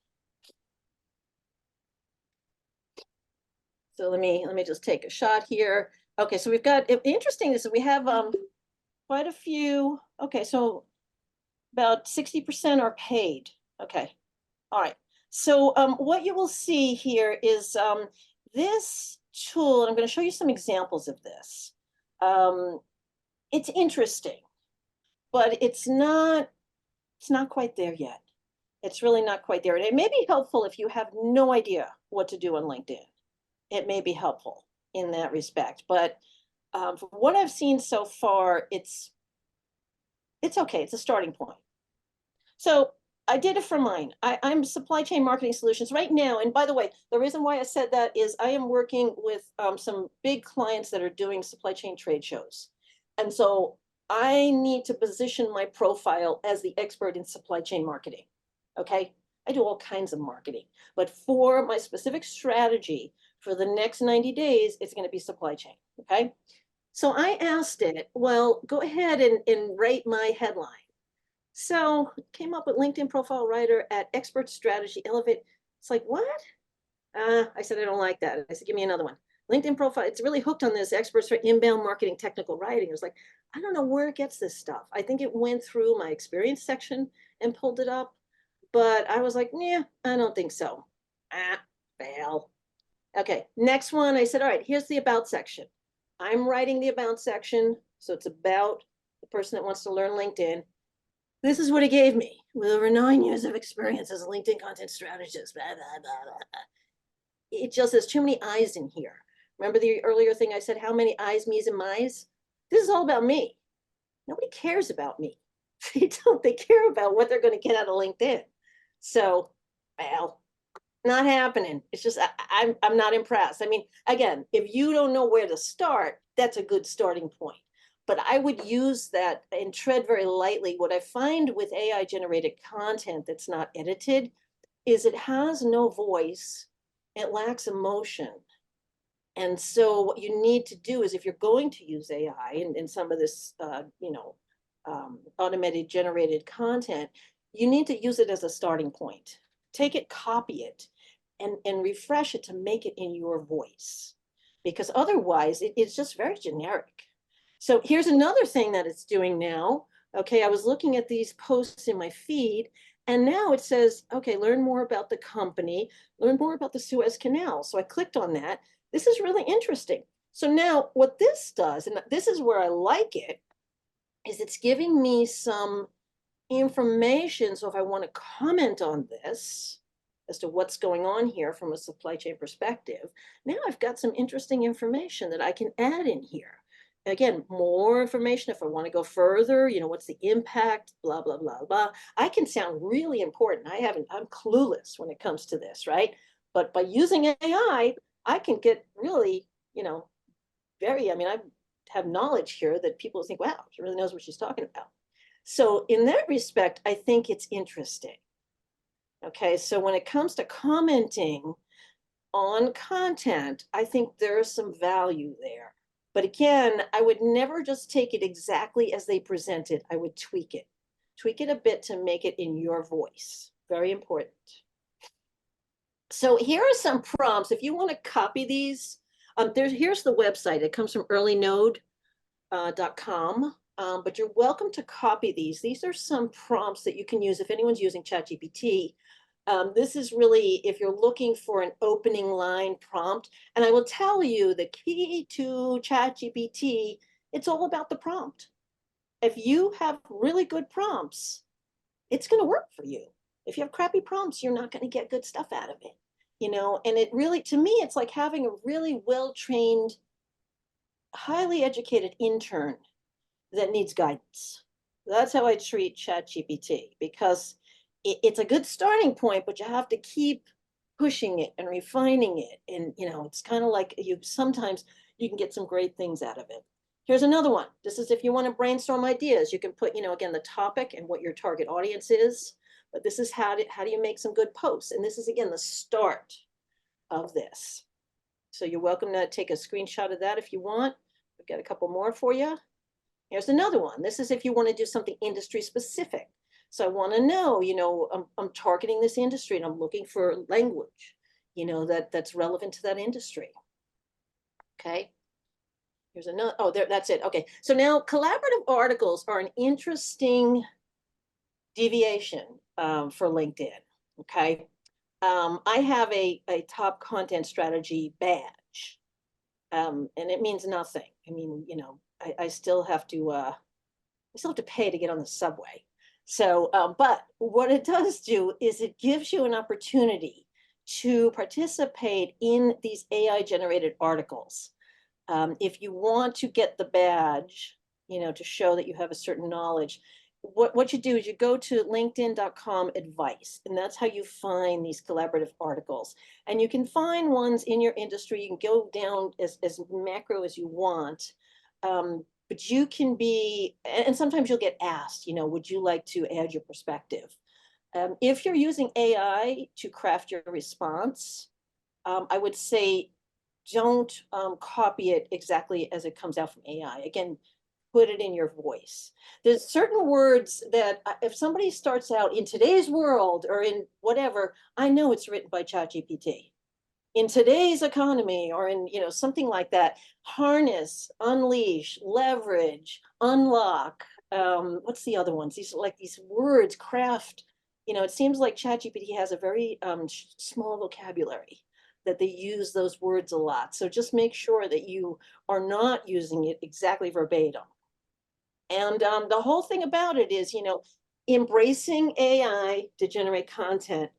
So let me just take a shot here. Okay, so we've got, interesting is that we have quite a few. Okay, so about 60% are paid. Okay, all right. So what you will see here is this tool, and I'm going to show you some examples of this. It's interesting, but it's not quite there yet. It's really not quite there. And it may be helpful if you have no idea what to do on LinkedIn. It may be helpful in that respect. But from what I've seen so far, it's okay. It's a starting point. So I did it for mine. I'm supply chain marketing solutions right now. And by the way, the reason why I said that is I am working with some big clients that are doing supply chain trade shows. And so I need to position my profile as the expert in supply chain marketing. Okay. I do all kinds of marketing, but for my specific strategy for the next 90 days, it's going to be supply chain. Okay. So I asked it, well, go ahead and rate my headline. So came up with LinkedIn profile writer at Expert Strategy Elevate. It's like, what? I said, I don't like that. I said, give me another one. LinkedIn profile, it's really hooked on this experts for inbound marketing technical writing. It was like, I don't know where it gets this stuff. I think it went through my experience section and pulled it up. But I was like, yeah, I don't think so. Fail. Okay, next one. I said, all right, here's the about section. I'm writing the about section. So it's about the person that wants to learn LinkedIn. This is what it gave me with over 9 years of experience as a LinkedIn content strategist. Blah, blah, blah, blah. It just has too many eyes in here. Remember the earlier thing I said, how many eyes, me's, and my's? This is all about me. Nobody cares about me. They don't. They care about what they're going to get out of LinkedIn. So, well, not happening. It's just I'm not impressed. I mean, again, if you don't know where to start, that's a good starting point. But I would use that and tread very lightly. What I find with AI generated content that's not edited is it has no voice, it lacks emotion. And so what you need to do is if you're going to use AI in some of this, automated generated content, you need to use it as a starting point. Take it, copy it, and refresh it to make it in your voice. Because otherwise, it's just very generic. So here's another thing that it's doing now. Okay, I was looking at these posts in my feed, and now it says, okay, learn more about the company, learn more about the Suez Canal. So I clicked on that. This is really interesting. So now what this does, and this is where I like it, is it's giving me some information. So if I want to comment on this as to what's going on here from a supply chain perspective, now I've got some interesting information that I can add in here. Again, more information if I want to go further, what's the impact, blah, blah, blah, blah. I can sound really important. I'm clueless when it comes to this, right? But by using AI, I can get really, I have knowledge here that people think, wow, she really knows what she's talking about. So in that respect, I think it's interesting. Okay, so when it comes to commenting on content, I think there's some value there. But again, I would never just take it exactly as they present it. I would tweak it a bit to make it in your voice. Very important. So here are some prompts. If you want to copy these, here's the website. It comes from earlynode.com, but you're welcome to copy these. These are some prompts that you can use if anyone's using ChatGPT. This is really if you're looking for an opening line prompt. And I will tell you the key to ChatGPT, it's all about the prompt. If you have really good prompts, it's going to work for you. If you have crappy prompts, you're not going to get good stuff out of it. And it really, to me, it's like having a really well-trained, highly educated intern that needs guidance. That's how I treat ChatGPT, because it's a good starting point, but you have to keep pushing it and refining it. And, it's kind of like sometimes you can get some great things out of it. Here's another one. This is if you want to brainstorm ideas, you can put, again, the topic and what your target audience is. But this is how do you make some good posts? And this is, again, the start of this. So you're welcome to take a screenshot of that if you want. We've got a couple more for you. Here's another one. This is if you want to do something industry specific. So I want to know, I'm targeting this industry and I'm looking for language, that's relevant to that industry. Okay. Here's another, that's it. Okay. So now collaborative articles are an interesting deviation for LinkedIn. Okay. I have a top content strategy badge, and it means nothing. I mean, I still have to pay to get on the subway. So, but what it does do is it gives you an opportunity to participate in these AI generated articles. If you want to get the badge, to show that you have a certain knowledge, what you do is you go to linkedin.com advice, and that's how you find these collaborative articles. And you can find ones in your industry. You can go down as macro as you want. But you can be, and sometimes you'll get asked, would you like to add your perspective? If you're using AI to craft your response, I would say don't copy it exactly as it comes out from AI. Again, put it in your voice. There's certain words that if somebody starts out in today's world or in whatever, I know it's written by ChatGPT. In today's economy or in, something like that, harness, unleash, leverage, unlock. What's the other ones? These words, craft. It seems like ChatGPT has a very small vocabulary, that they use those words a lot. So just make sure that you are not using it exactly verbatim. And the whole thing about it is, embracing AI to generate content.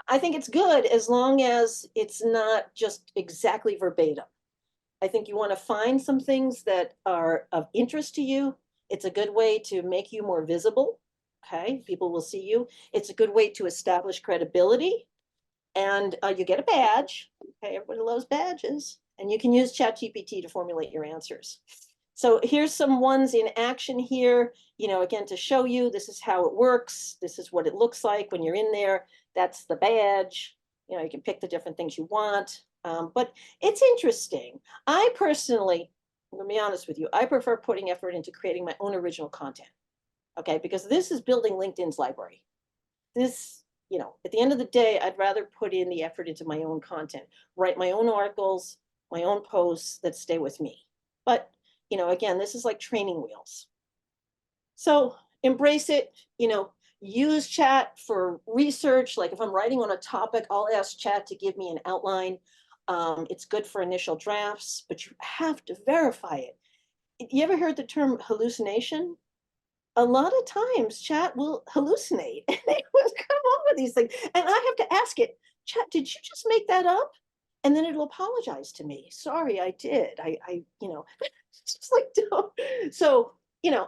I think it's good as long as it's not just exactly verbatim. I think you want to find some things that are of interest to you. It's a good way to make you more visible. Okay, people will see you. It's a good way to establish credibility. And you get a badge. Okay, everybody loves badges. And you can use ChatGPT to formulate your answers. So here's some ones in action here, again, to show you this is how it works. This is what it looks like when you're in there. That's the badge. You can pick the different things you want. But it's interesting. I personally, I'm going to be honest with you, I prefer putting effort into creating my own original content. Okay, because this is building LinkedIn's library. This, at the end of the day, I'd rather put in the effort into my own content, write my own articles, my own posts that stay with me. But again, this is like training wheels. So embrace it, use chat for research. Like if I'm writing on a topic, I'll ask chat to give me an outline. It's good for initial drafts, but you have to verify it. You ever heard the term hallucination? A lot of times chat will hallucinate and they will come up with these things. And I have to ask it, chat, did you just make that up? And then it'll apologize to me. Sorry, I did. I just like, don't. So,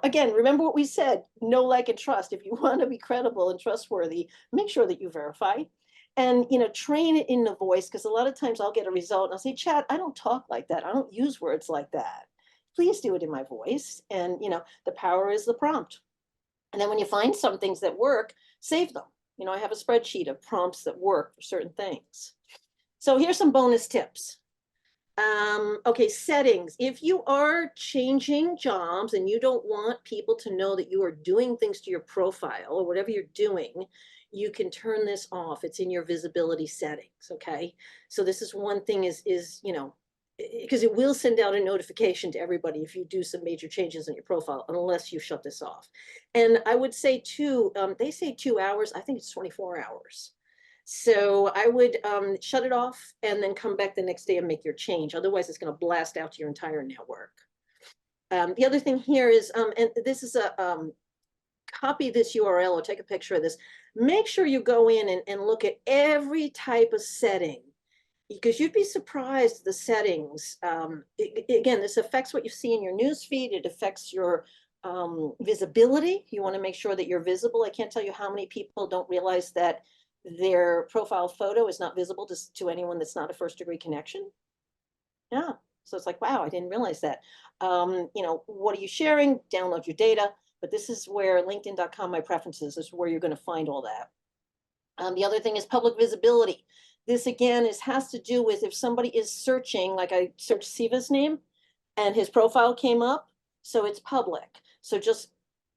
again, remember what we said, know, like, and trust. If you want to be credible and trustworthy, make sure that you verify and, train it in the voice. Because a lot of times I'll get a result and I'll say, chat, I don't talk like that. I don't use words like that. Please do it in my voice. And, the power is the prompt. And then when you find some things that work, save them. I have a spreadsheet of prompts that work for certain things. So here's some bonus tips. Okay, settings. If you are changing jobs and you don't want people to know that you are doing things to your profile or whatever you're doing, you can turn this off. It's in your visibility settings, okay? So this is one thing is because it will send out a notification to everybody if you do some major changes in your profile, unless you shut this off. And I would say too, they say 2 hours. I think it's 24 hours. So I would shut it off and then come back the next day and make your change. Otherwise, it's going to blast out to your entire network. The other thing here is, and this is a copy this URL or take a picture of this. Make sure you go in and look at every type of setting, because you'd be surprised the settings. Again, this affects what you see in your news feed. It affects your visibility. You want to make sure that you're visible. I can't tell you how many people don't realize that their profile photo is not visible to anyone that's not a first-degree connection. Yeah, so it's like, wow, I didn't realize that. What are you sharing? Download your data. But this is where LinkedIn.com, my preferences, is where you're going to find all that. The other thing is public visibility. This again has to do with if somebody is searching, like I searched Siva's name and his profile came up, so it's public. So just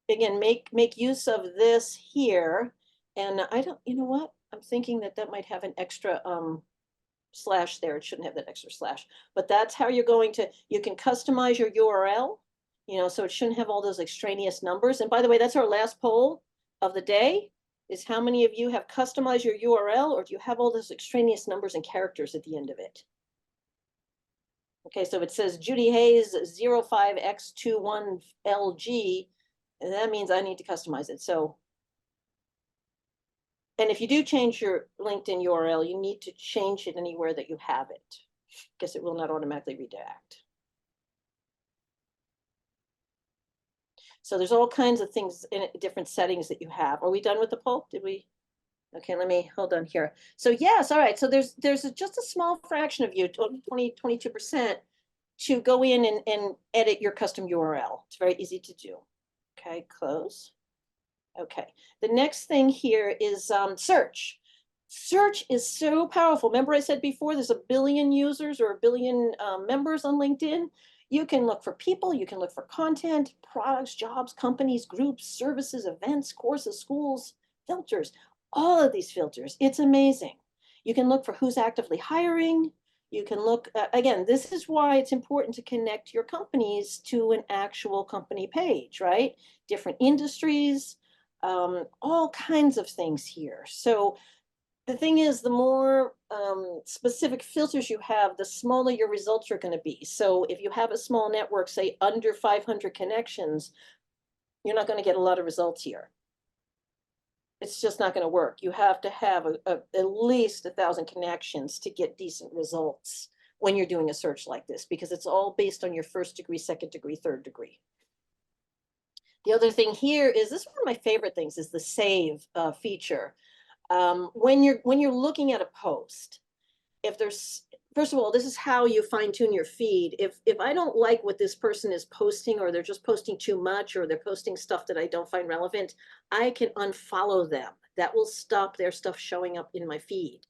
again, make use of this here. And I don't, you know what? I'm thinking that might have an extra slash there. It shouldn't have that extra slash, but that's how you're going to, you can customize your URL, so it shouldn't have all those extraneous numbers. And by the way, that's our last poll of the day, is how many of you have customized your URL, or do you have all those extraneous numbers and characters at the end of it? Okay, so it says Judy Hayes 05X21LG, and that means I need to customize it. So, and if you do change your LinkedIn URL, you need to change it anywhere that you have it, because it will not automatically redact. So there's all kinds of things in different settings that you have. Are we done with the poll? Did we? Okay, let me hold on here. So yes, all right. So there's just a small fraction of you, 22%, to go in and edit your custom URL. It's very easy to do. Okay, close. Okay, the next thing here is search. Search is so powerful. Remember I said before, there's 1 billion users or 1 billion members on LinkedIn. You can look for people, you can look for content, products, jobs, companies, groups, services, events, courses, schools, filters, all of these filters. It's amazing. You can look for who's actively hiring. You can look, again, this is why it's important to connect your companies to an actual company page, right? Different industries, all kinds of things here. So the thing is, the more specific filters you have, the smaller your results are going to be. So if you have a small network, say under 500 connections, you're not going to get a lot of results here. It's just not going to work. You have to have at least 1,000 connections to get decent results when you're doing a search like this, because it's all based on your first degree, second degree, third degree. The other thing here is, this is one of my favorite things, is the save feature. When you're looking at a post, if there's, first of all, this is how you fine tune your feed. If I don't like what this person is posting, or they're just posting too much, or they're posting stuff that I don't find relevant, I can unfollow them. That will stop their stuff showing up in my feed.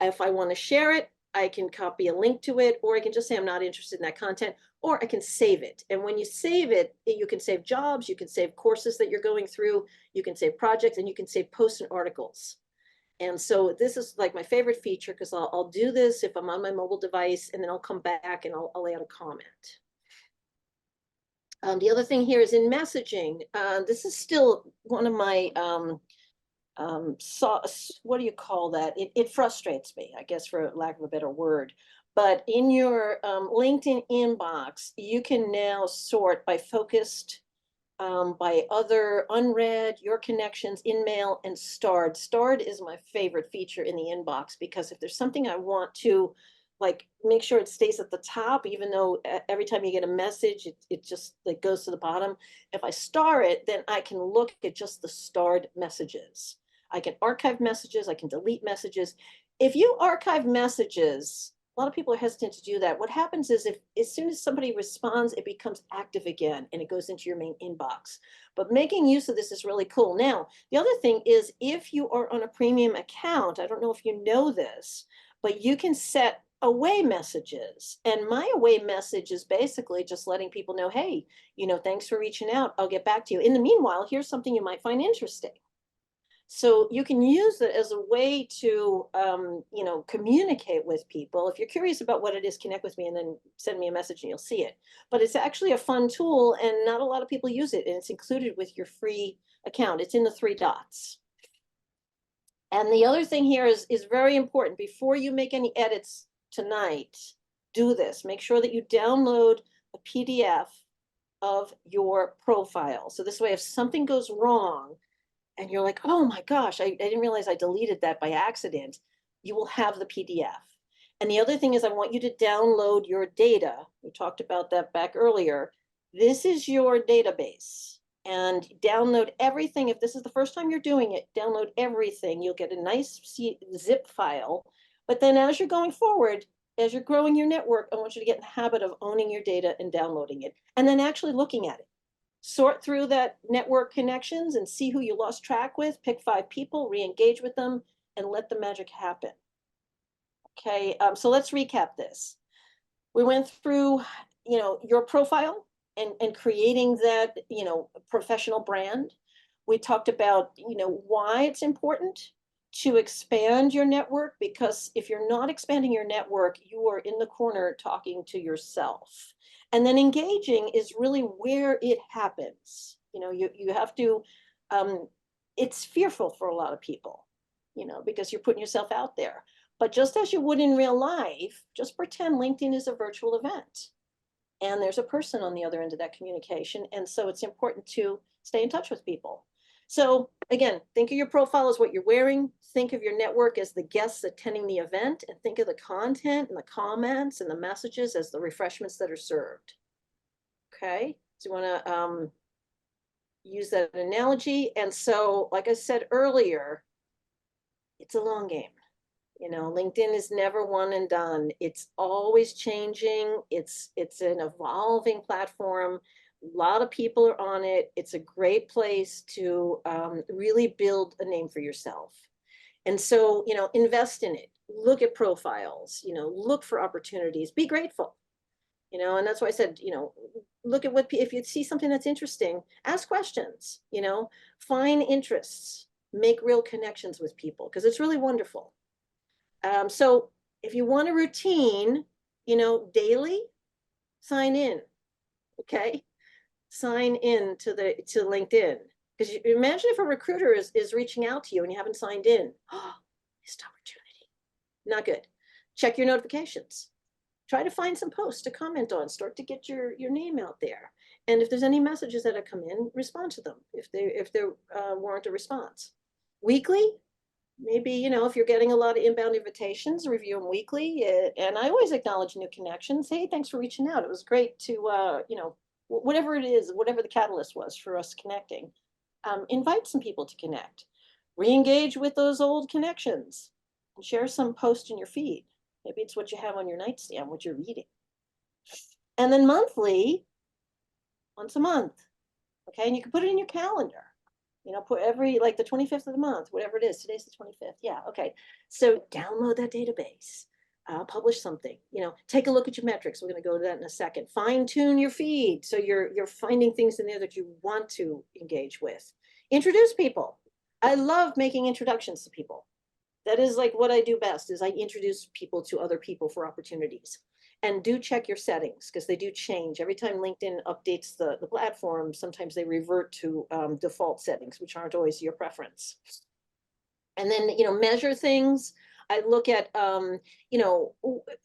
If I want to share it, I can copy a link to it, or I can just say I'm not interested in that content, or I can save it. And when you save it, you can save jobs, you can save courses that you're going through, you can save projects, and you can save posts and articles. And so this is like my favorite feature, because I'll do this if I'm on my mobile device, and then I'll come back and I'll add a comment. The other thing here is in messaging. This is still one of my, what do you call that? It frustrates me, I guess, for lack of a better word. But in your LinkedIn inbox, you can now sort by focused, by other, unread, your connections, InMail, and starred. Starred is my favorite feature in the inbox, because if there's something I want to like make sure it stays at the top, even though every time you get a message, it just like goes to the bottom. If I star it, then I can look at just the starred messages. I can archive messages, I can delete messages. If you archive messages, a lot of people are hesitant to do that. What happens is, if as soon as somebody responds, it becomes active again and it goes into your main inbox. But making use of this is really cool. Now, the other thing is, if you are on a premium account, I don't know if you know this, but you can set away messages. And my away message is basically just letting people know, hey, thanks for reaching out. I'll get back to you. In the meanwhile, here's something you might find interesting. So you can use it as a way to, communicate with people. If you're curious about what it is, connect with me and then send me a message and you'll see it. But it's actually a fun tool, and not a lot of people use it. And it's included with your free account. It's in the 3 dots. And the other thing here is very important. Before you make any edits tonight, do this. Make sure that you download a PDF of your profile. So this way, if something goes wrong, and you're like, oh my gosh, I didn't realize I deleted that by accident, you will have the PDF. And the other thing is, I want you to download your data. We talked about that back earlier. This is your database, and download everything. If this is the first time you're doing it, download everything. You'll get a nice zip file. But then as you're going forward, as you're growing your network, I want you to get in the habit of owning your data and downloading it, and then actually looking at it. Sort through that network connections and see who you lost track with, pick 5 people, re-engage with them, and let the magic happen. Okay, so let's recap this. We went through, your profile and creating that, professional brand. We talked about, why it's important to expand your network, because if you're not expanding your network, you are in the corner talking to yourself. And then engaging is really where it happens. You have to, it's fearful for a lot of people, because you're putting yourself out there. But just as you would in real life, just pretend LinkedIn is a virtual event. And there's a person on the other end of that communication. And so it's important to stay in touch with people. So again, think of your profile as what you're wearing. Think of your network as the guests attending the event, and think of the content and the comments and the messages as the refreshments that are served. Okay, so you want to use that analogy. And so, like I said earlier, it's a long game. You know, LinkedIn is never one and done. It's always changing. It's an evolving platform. A lot of people are on it. It's a great place to really build a name for yourself. And so, you know, invest in it. Look at profiles, you know, look for opportunities, be grateful, you know, and that's why I said, you know, look at what, if you see something that's interesting, ask questions, you know, find interests, make real connections with people, because it's really wonderful. So if you want a routine, you know, daily, sign in, okay? Sign in to LinkedIn. Because you imagine if a recruiter is reaching out to you and you haven't signed in. Oh, missed opportunity. Not good. Check your notifications. Try to find some posts to comment on. Start to get your name out there. And if there's any messages that have come in, respond to them if they warrant a response. Weekly, maybe, you know, if you're getting a lot of inbound invitations, review them weekly. And I always acknowledge new connections. Hey, thanks for reaching out. It was great to, you know, whatever it is, whatever the catalyst was for us connecting. Invite some people to connect. Re-engage with those old connections and share some post in your feed. Maybe it's what you have on your nightstand, what you're reading. And then monthly, once a month, okay? And you can put it in your calendar. You know, put every, like the 25th of the month, whatever it is. Today's the 25th. Yeah, okay. So download that database, publish something, you know, take a look at your metrics. We're going to go to that in a second. Fine tune your feed. So you're finding things in there that you want to engage with. Introduce people. I love making introductions to people. That is like what I do best, is I introduce people to other people for opportunities. And do check your settings, because they do change. Every time LinkedIn updates the platform, sometimes they revert to default settings, which aren't always your preference. And then, you know, measure things. I look at, you know,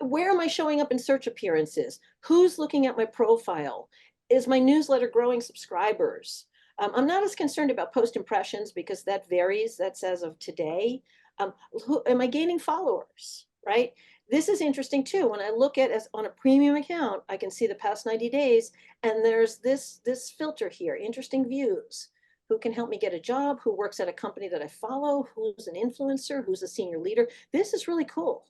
where am I showing up in search appearances? Who's looking at my profile? Is my newsletter growing subscribers? I'm not as concerned about post impressions because that varies. That's as of today. Am I gaining followers, right? This is interesting too. When I look at as on a premium account, I can see the past 90 days, and there's this filter here, interesting views. Who can help me get a job? Who works at a company that I follow? Who's an influencer? Who's a senior leader? This is really cool.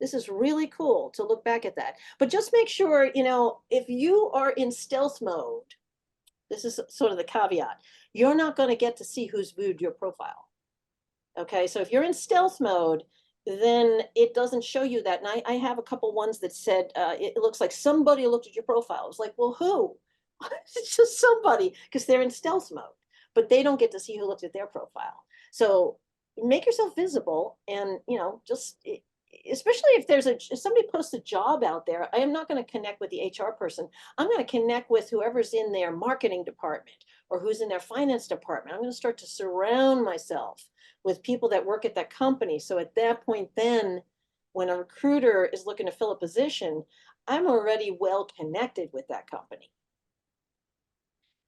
This is really cool to look back at that. But just make sure, you know, if you are in stealth mode, this is sort of the caveat, you're not going to get to see who's viewed your profile. Okay, so if you're in stealth mode, then it doesn't show you that. And I have a couple ones that said, it looks like somebody looked at your profile. It's like, well, who? It's just somebody, because they're in stealth mode, but they don't get to see who looked at their profile. So make yourself visible, and, you know, just, especially if somebody posts a job out there, I am not going to connect with the HR person. I'm going to connect with whoever's in their marketing department or who's in their finance department. I'm going to start to surround myself with people that work at that company. So at that point, then when a recruiter is looking to fill a position, I'm already well connected with that company.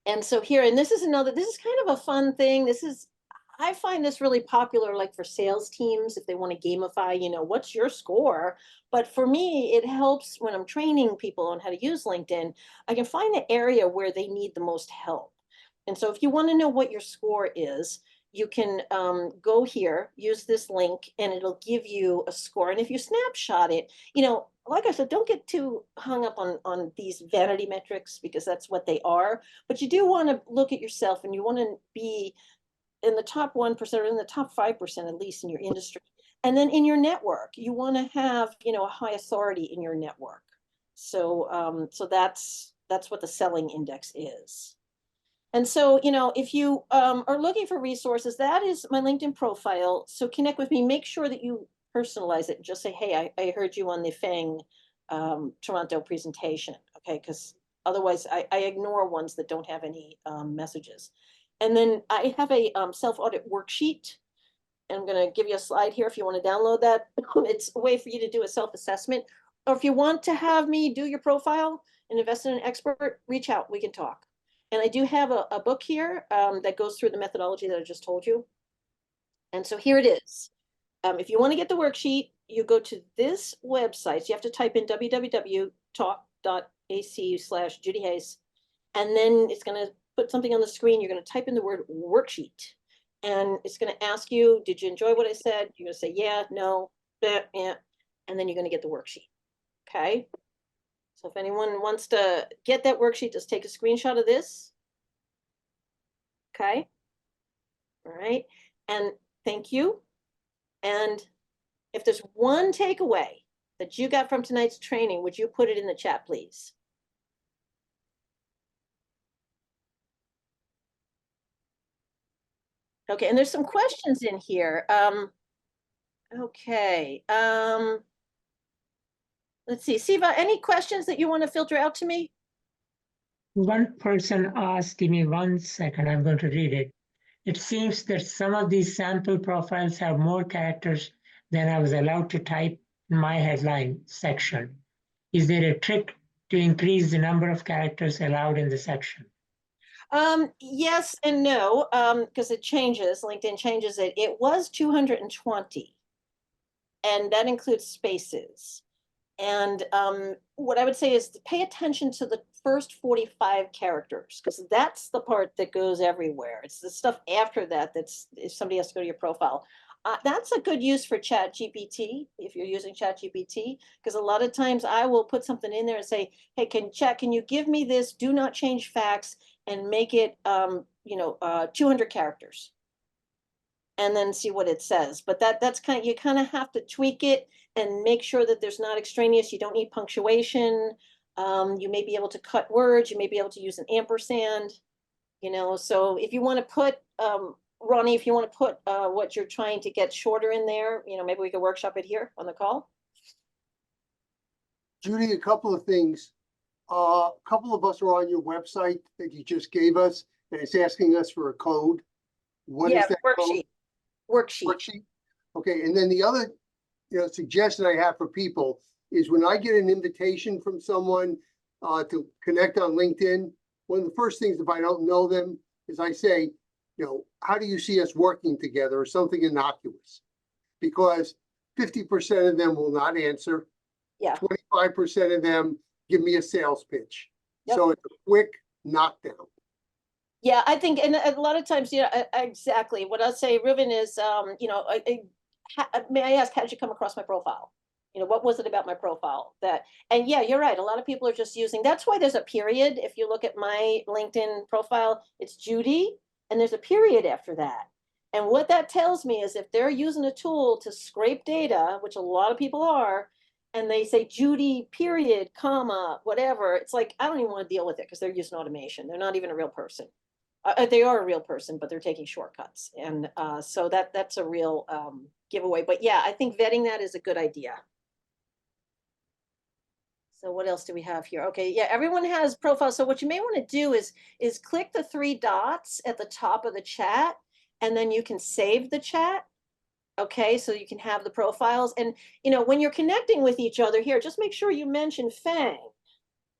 And so here, and this is kind of a fun thing. I find this really popular, like for sales teams, if they want to gamify, you know, what's your score? But for me, it helps when I'm training people on how to use LinkedIn. I can find the area where they need the most help. And so if you want to know what your score is, you can go here, use this link, and it'll give you a score. And if you snapshot it, you know, like I said, don't get too hung up on these vanity metrics, because that's what they are. But you do want to look at yourself, and you want to be in the top 1% or in the top 5% at least in your industry. And then in your network, you want to have, you know, a high authority in your network. So so that's what the selling index is. And so, you know, if you are looking for resources, that is my LinkedIn profile. So connect with me. Make sure that you personalize it and just say, hey, I heard you on the FANG Toronto presentation. Okay, because otherwise I ignore ones that don't have any messages. And then I have a self-audit worksheet. And I'm going to give you a slide here if you want to download that. It's a way for you to do a self-assessment. Or if you want to have me do your profile and invest in an expert, reach out. We can talk. And I do have a book here that goes through the methodology that I just told you. And so here it is. If you want to get the worksheet, you go to this website. So you have to type in www.talk.ac/Judy Hayes. And then it's going to put something on the screen, you're going to type in the word worksheet. And it's going to ask you, did you enjoy what I said? You're going to say, yeah, no, bleh, yeah. And then you're going to get the worksheet. Okay. So if anyone wants to get that worksheet, just take a screenshot of this. Okay. All right. And thank you. And if there's one takeaway that you got from tonight's training, would you put it in the chat, please? Okay, and there's some questions in here. Okay. Let's see. Siva, any questions that you want to filter out to me? One person asked, give me 1 second, I'm going to read it. It seems that some of these sample profiles have more characters than I was allowed to type in my headline section. Is there a trick to increase the number of characters allowed in the section? Yes and no, because it changes. LinkedIn changes it. It was 220, and that includes spaces. And what I would say is to pay attention to the first 45 characters, because that's the part that goes everywhere. It's the stuff after that that's, if somebody has to go to your profile. That's a good use for ChatGPT, if you're using ChatGPT, because a lot of times I will put something in there and say, hey, can you give me this, do not change facts, and make it 200 characters, and then see what it says. But that's kind of, you kind of have to tweak it and make sure that there's not extraneous. You don't need punctuation. You may be able to cut words. You may be able to use an ampersand, so if you want to put, Ronnie, if you want to put what you're trying to get shorter in there, maybe we could workshop it here on the call. Judy, a couple of things. A couple of us are on your website that you just gave us, and it's asking us for a code. What is Yeah, that worksheet. code? Worksheet. Worksheet. Okay, and then the other, suggestion I have for people is when I get an invitation from someone to connect on LinkedIn, one of the first things, if I don't know them, is I say, how do you see us working together, or something innocuous? Because 50% of them will not answer. Yeah. 25% of them give me a sales pitch. Yep. So it's a quick knockdown. Yeah, I think, and a lot of times, exactly what I'll say, Ruben, is, may I ask, how did you come across my profile? What was it about my profile that, and yeah, you're right. A lot of people are just using, that's why there's a period. If you look at my LinkedIn profile, it's Judy, and there's a period after that. And what that tells me is if they're using a tool to scrape data, which a lot of people are, and they say Judy, period, comma, whatever, it's like, I don't even want to deal with it because they're using automation. They're not even a real person. They are a real person, but they're taking shortcuts. And so that's a real giveaway. But yeah, I think vetting that is a good idea. So what else do we have here? Okay, yeah, everyone has profiles. So what you may want to do is click the 3 dots at the top of the chat, and then you can save the chat. Okay, so you can have the profiles. And, when you're connecting with each other here, just make sure you mention FANG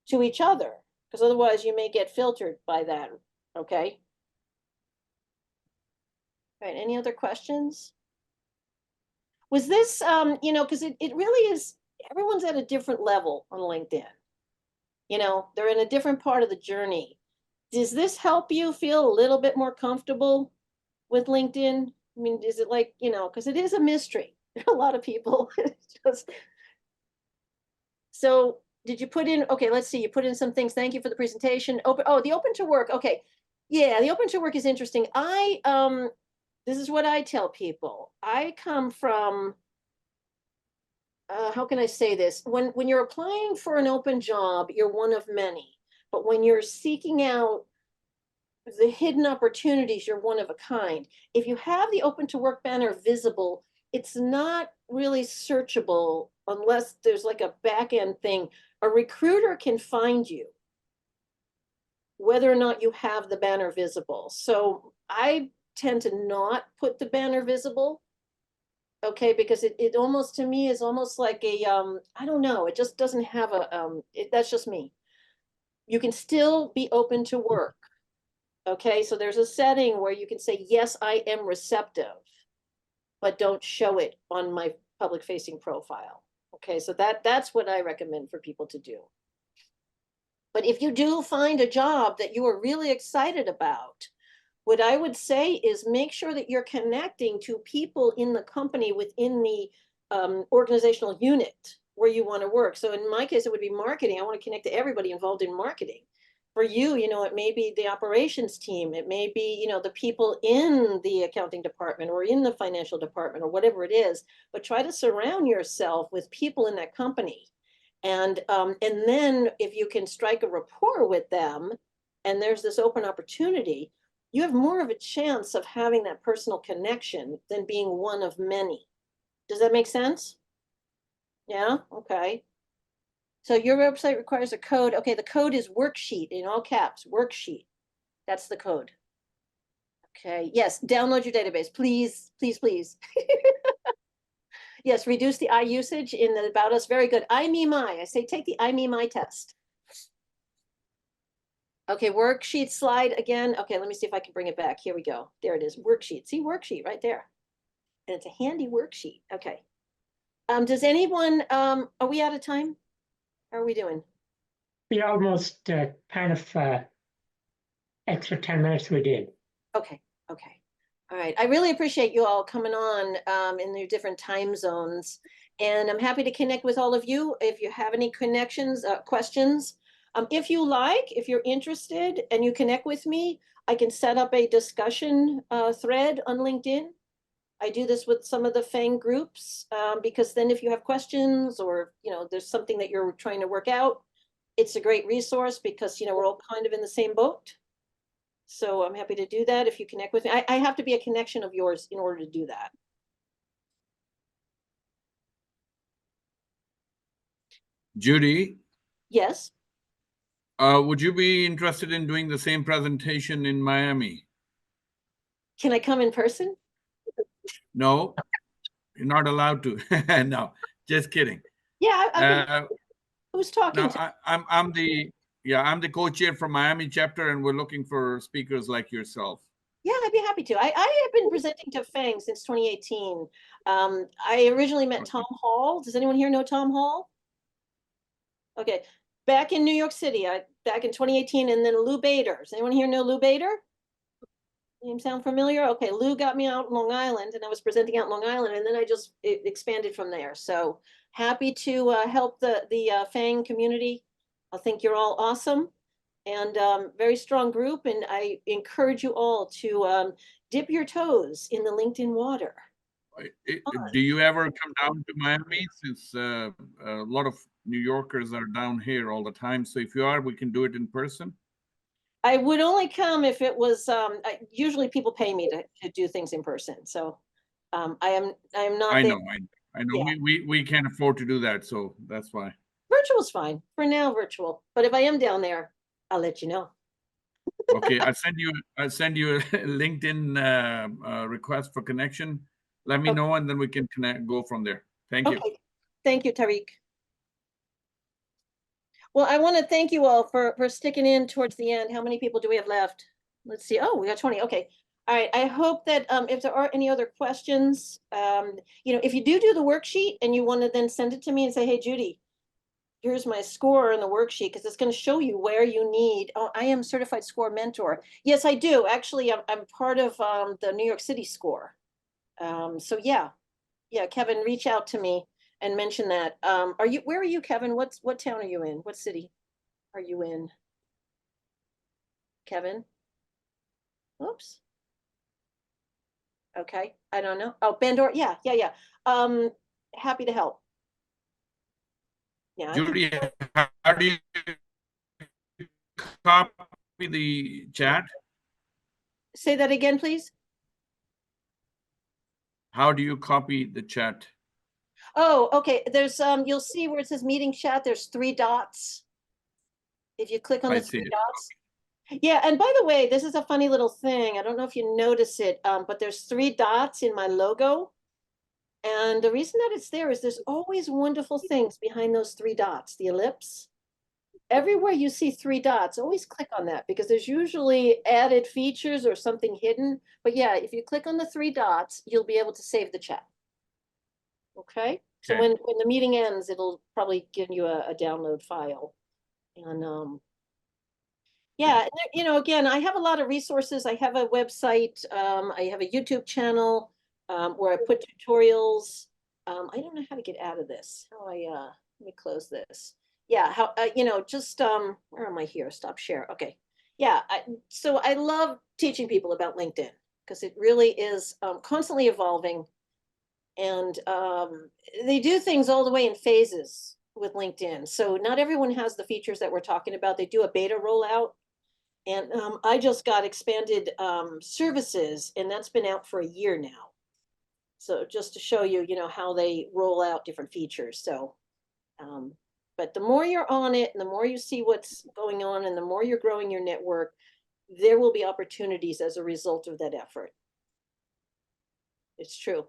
to each other, because otherwise you may get filtered by that. Okay. All right, any other questions? Was this, because it really is, everyone's at a different level on LinkedIn. They're in a different part of the journey. Does this help you feel a little bit more comfortable with LinkedIn? I mean, is it like, because it is a mystery. There are a lot of people. So did you put in, okay, let's see, you put in some things. Thank you for the presentation. The open to work. Okay. Yeah, the open to work is interesting. This is what I tell people. I come from, how can I say this? When you're applying for an open job, you're one of many. But when you're seeking out the hidden opportunities, you're one of a kind. If you have the open to work banner visible, it's not really searchable unless there's like a back end thing. A recruiter can find you whether or not you have the banner visible. So I tend to not put the banner visible. Okay, because it almost, to me, is almost like a, I don't know, it just doesn't have a, that's just me. You can still be open to work. Okay, so there's a setting where you can say, yes, I am receptive, but don't show it on my public facing profile. Okay, so that's what I recommend for people to do. But if you do find a job that you are really excited about, what I would say is make sure that you're connecting to people in the company within the organizational unit where you want to work. So in my case, it would be marketing. I want to connect to everybody involved in marketing. For you, it may be the operations team. It may be, the people in the accounting department or in the financial department or whatever it is. But try to surround yourself with people in that company. And then if you can strike a rapport with them and there's this open opportunity, you have more of a chance of having that personal connection than being one of many. Does that make sense? Yeah, okay. So your website requires a code. Okay, the code is worksheet in all caps, worksheet. That's the code. Okay, yes, download your database, please, please, please. Yes, reduce the eye usage in the About Us, very good. I say take the I test. Okay, worksheet slide again. Okay, let me see if I can bring it back. Here we go. There it is, worksheet. See, worksheet right there. And it's a handy worksheet. Okay. Does anyone, are we out of time? How are we doing? We almost kind of extra 10 minutes we did. Okay, okay. All right. I really appreciate you all coming on in your different time zones. And I'm happy to connect with all of you. If you have any connections, questions, if you like, if you're interested and you connect with me, I can set up a discussion thread on LinkedIn. I do this with some of the FANG groups because then if you have questions or, there's something that you're trying to work out, it's a great resource because, we're all kind of in the same boat. So I'm happy to do that if you connect with me. I have to be a connection of yours in order to do that. Judy, Yes. would you be interested in doing the same presentation in Miami? Can I come in person? No, you're not allowed to. No, just kidding. Yeah. Who's talking No, to? I'm the co-chair from Miami chapter, and we're looking for speakers like yourself. Yeah, I'd be happy to. I have been presenting to FANG since 2018. I originally met Tom Hall. Does anyone here know Tom Hall? Okay, back in New York City, back in 2018, and then Lou Bader. Does anyone here know Lou Bader? Name sound familiar? Okay, Lou got me out in Long Island, and I was presenting out in Long Island, and then it expanded from there. So happy to help the FANG community. I think you're all awesome and very strong group, and I encourage you all to dip your toes in the LinkedIn water. Do you ever come down to Miami? Since a lot of New Yorkers are down here all the time. So if you are, we can do it in person. I would only come if it was, usually people pay me to do things in person. So I am not I there. know. Yeah. We can't afford to do that, so that's why. Virtual's fine for now, virtual. But if I am down there, I'll let you know. Okay, I'll send you a LinkedIn request for connection. Let me know, and then we can go from there. Thank you. Okay, thank you, Tariq. Well, I want to thank you all for sticking in towards the end. How many people do we have left? Let's see. Oh, we got 20. Okay. All right. I hope that if there are any other questions, if you do the worksheet and you want to then send it to me and say, hey, Judy, here's my score in the worksheet, because it's going to show you where you need. Oh, I am certified score mentor. Yes, I do. Actually, I'm part of the New York City score. So yeah, Kevin, reach out to me and mention that. Where are you, Kevin? What town are you in? What city are you in? Kevin? Oops. Okay, I don't know. Oh, Bangor. Yeah. Happy to help. Yeah. Judy, how do you copy the chat? Say that again, please. How do you copy the chat? Oh, okay. There's you'll see where it says meeting chat, there's 3 dots. If you click on the 3 dots. Yeah, and by the way, this is a funny little thing. I don't know if you notice it, but there's 3 dots in my logo. And the reason that it's there is there's always wonderful things behind those 3 dots, the ellipse. Everywhere you see 3 dots, always click on that because there's usually added features or something hidden. But yeah, if you click on the 3 dots, you'll be able to save the chat. Okay? So when the meeting ends, it'll probably give you a download file. And Yeah, and you know, again, I have a lot of resources. I have a website, I have a YouTube channel, where I put tutorials. I don't know how to get out of this. How let me close this. Yeah, how, you know, just, where am I here? Stop share. Okay. Yeah, so I love teaching people about LinkedIn because it really is, constantly evolving. And, they do things all the way in phases with LinkedIn. So not everyone has the features that we're talking about. They do a beta rollout. And I just got expanded services, and that's been out for a year now. So just to show you, you know, how they roll out different features. So, but the more you're on it, and the more you see what's going on, and the more you're growing your network, there will be opportunities as a result of that effort. It's true.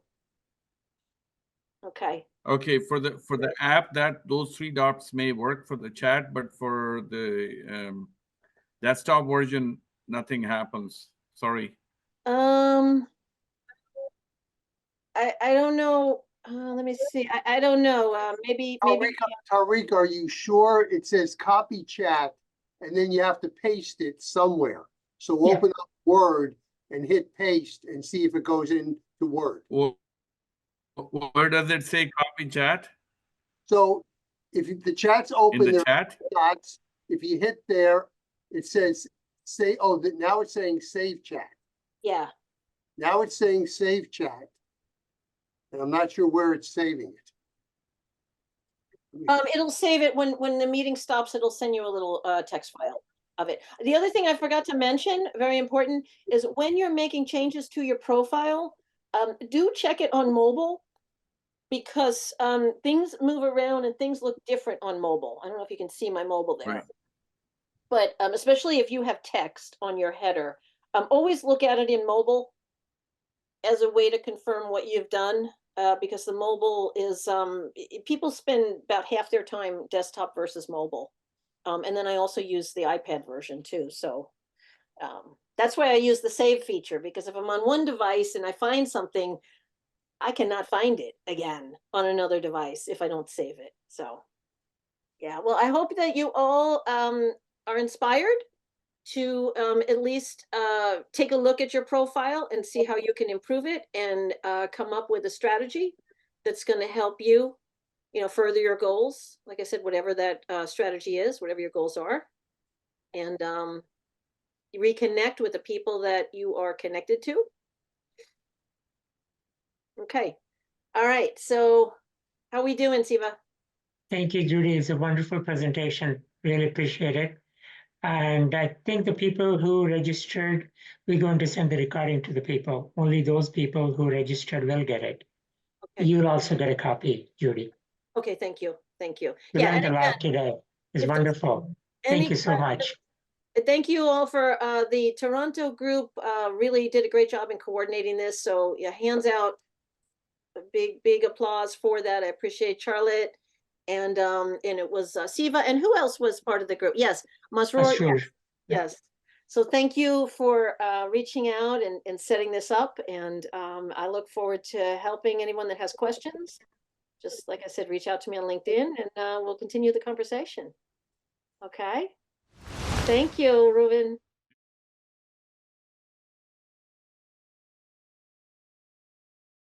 Okay. Okay, for the app, that those three dots may work for the chat, but for the desktop version, nothing happens. Sorry. I don't know. Let me see. I don't know. Maybe. Tariq, are you sure it says copy chat and then you have to paste it somewhere? So Yeah. open up Word and hit paste and see if it goes into Word. Well, where does it say copy chat? So if the chat's In open, the there are chat? dots. If you hit there, it says say, oh, now it's saying save chat. Yeah. Now it's saying save chat. And I'm not sure where it's saving it. It'll save it when the meeting stops. It'll send you a little text file of it. The other thing I forgot to mention, very important, is when you're making changes to your profile, do check it on mobile, because things move around and things look different on mobile. I don't know if you can see my mobile there. Right. But especially if you have text on your header, always look at it in mobile as a way to confirm what you've done, because the mobile is, people spend about half their time desktop versus mobile. And then I also use the iPad version too. So that's why I use the save feature, because if I'm on one device and I find something, I cannot find it again on another device if I don't save it. So yeah, well, I hope that you all are inspired to at least take a look at your profile and see how you can improve it, and come up with a strategy that's going to help you, you know, further your goals. Like I said, whatever that strategy is, whatever your goals are, and reconnect with the people that you are connected to. Okay. All right. So how are we doing, Siva? Thank you, Judy. It's a wonderful presentation. Really appreciate it. And I think the people who registered, we're going to send the recording to the people. Only those people who registered will get it. Okay. You'll also get a copy, Judy. Okay. Thank you. Thank you. We Yeah. learned And a again, lot today. It's if there's wonderful. any Thank you so questions- much. Thank you all for the Toronto group. Really did a great job in coordinating this. So yeah, hands out. A big applause for that. I appreciate Charlotte, and it was Siva, and who else was part of the group? Yes, Masroor. Sure. Yes. So thank you for reaching out and setting this up, and I look forward to helping anyone that has questions. Just like I said, reach out to me on LinkedIn, and we'll continue the conversation. Okay. Thank you, Ruben.